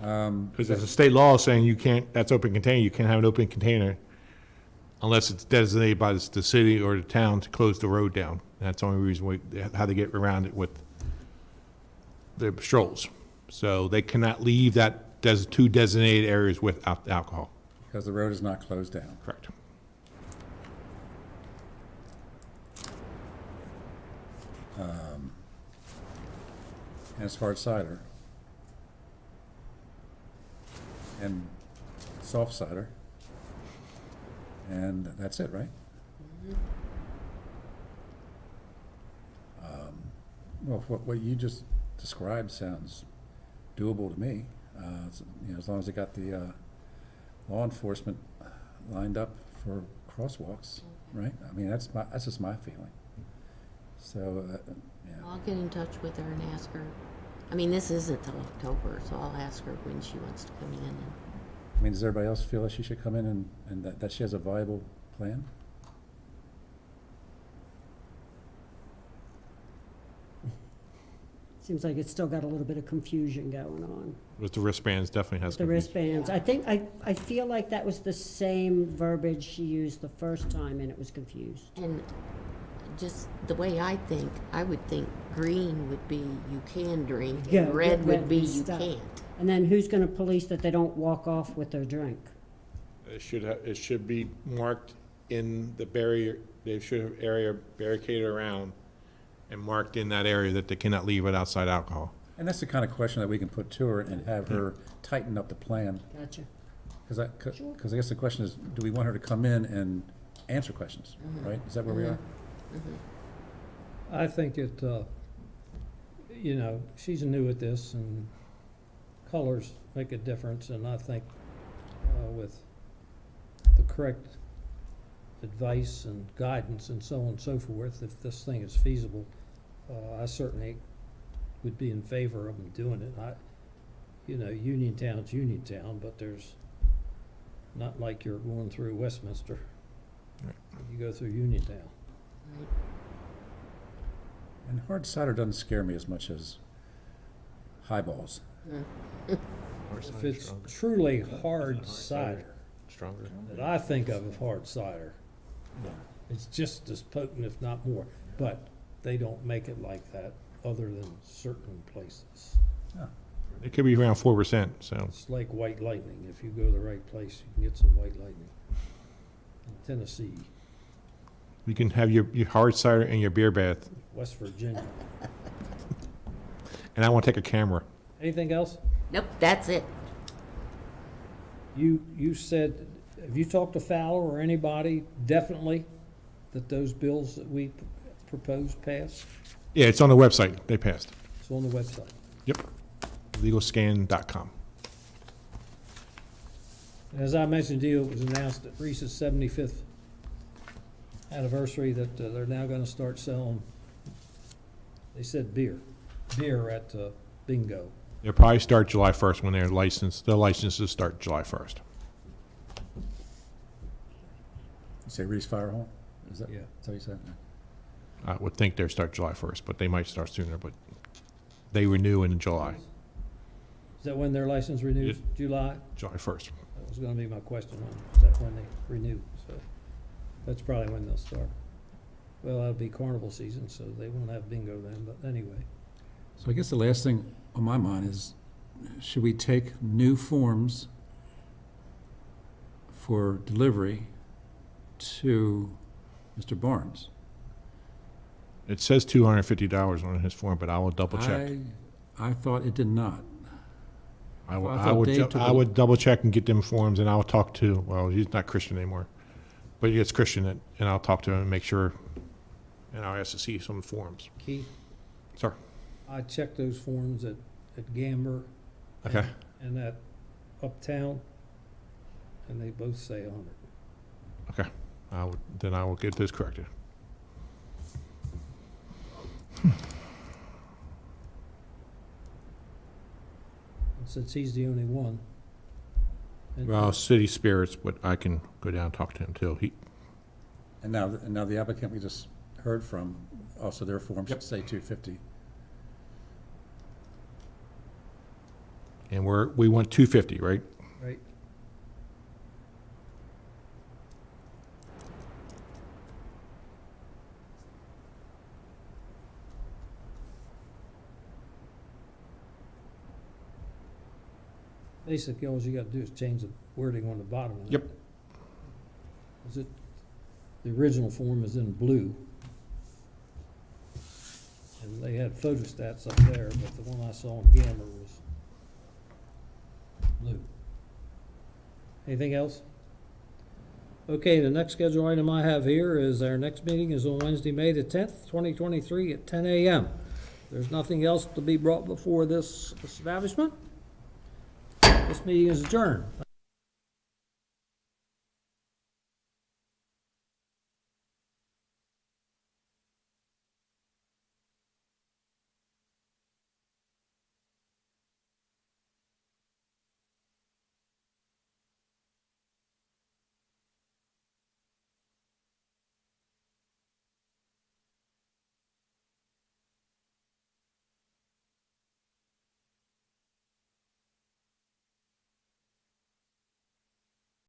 No. Um, Because there's a state law saying you can't, that's open container, you can't have an open container unless it's designated by the city or the town to close the road down. That's the only reason how they get around it with the strolls. So they cannot leave two designated areas without alcohol. Because the road is not closed down. Correct. And it's hard cider. And soft cider. And that's it, right? Well, what you just described sounds doable to me. As long as they got the law enforcement lined up for crosswalks, right? I mean, that's just my feeling. So, yeah. I'll get in touch with her and ask her. I mean, this isn't till October, so I'll ask her when she wants to come in. And I mean, does everybody else feel that she should come in and that she has a viable plan? Seems like it's still got a little bit of confusion going on. With the wristbands, definitely has. The wristbands, I feel like that was the same verbiage she used the first time and it was confused. And just the way I would think green would be you can drink, Yeah, and red would be and you stuff. can't. And then who's gonna police that they don't walk off with their drink? It should be marked in the barrier, they should have area barricaded around and marked in that area that they cannot leave it outside alcohol. And that's the kind of question that we can put to her and have her tighten up the plan. Gotcha. Because I guess the question is, do we want her to come in and answer questions, right? Is that where we are? I think it, she's new at this, and colors make a difference, and I think with the correct advice and guidance and so on and so forth, if this thing is feasible, I certainly would be in favor of them doing it. Uniontown's Uniontown, but there's not like you're going through Westminster. Right. You go through Uniontown. And hard cider doesn't scare me as much as highballs. If it's truly hard cider that I think of as hard cider, it's just as potent, if not more. But they don't make it like that other than certain places. It could be around 4%, so. It's like White Lightning. If you go to the right place, you can get some White Lightning. In Tennessee, You can have your hard cider in your beer bath, West Virginia. and I want to take a camera. Anything else? Nope, that's it. You said, have you talked to Fowler or anybody definitely that those bills that we proposed pass? Yeah, it's on the website. They passed. It's on the website. Yep. Legalscan.com. As I mentioned to you, it was announced at Reese's 75th anniversary that they're now going to start selling, they said beer at bingo. They'll probably start July 1st when they're licensed. Their licenses start July 1st. You say Reese Fire Hall? Is that, Yeah. that's what you said? I would think they'll start July 1st, but they might start sooner, but they renew in July, Is that when their license renews? Yes. July? July 1st. That was going to be my question. Is that when they renew? So that's probably when they'll start. Well, that'll be carnival season, so they won't have bingo then, but anyway. So I guess the last thing on my mind is, should we take new forms for delivery to Mr. Barnes? It says $250 on his form, but I will double check. I thought it did not. I thought would, Dave took I a- would double check and get them forms, and I'll talk to, well, he's not Christian anymore, but he gets Christian, and I'll talk to him and make sure, and I'll ask to see some forms. Keith, Sir? I checked those forms at Gamber Okay. and at Uptown, and they both say 100. Okay. Then I will get this corrected. Since he's the only one. And- Well, City Spirits, but I can go down and talk to him too. And now the applicant we just heard from, also their form should say 250. And we want 250, right? Right. Basically, all you gotta do is change the wording on the bottom of it. Yep. Is it, the original form is in blue. And they had photostats up there, but the one I saw in Gamma was blue. Anything else? Okay, the next schedule item I have here is our next meeting is on Wednesday, May the 10th, 2023 at 10 a.m. There's nothing else to be brought before this establishment. This meeting is adjourned.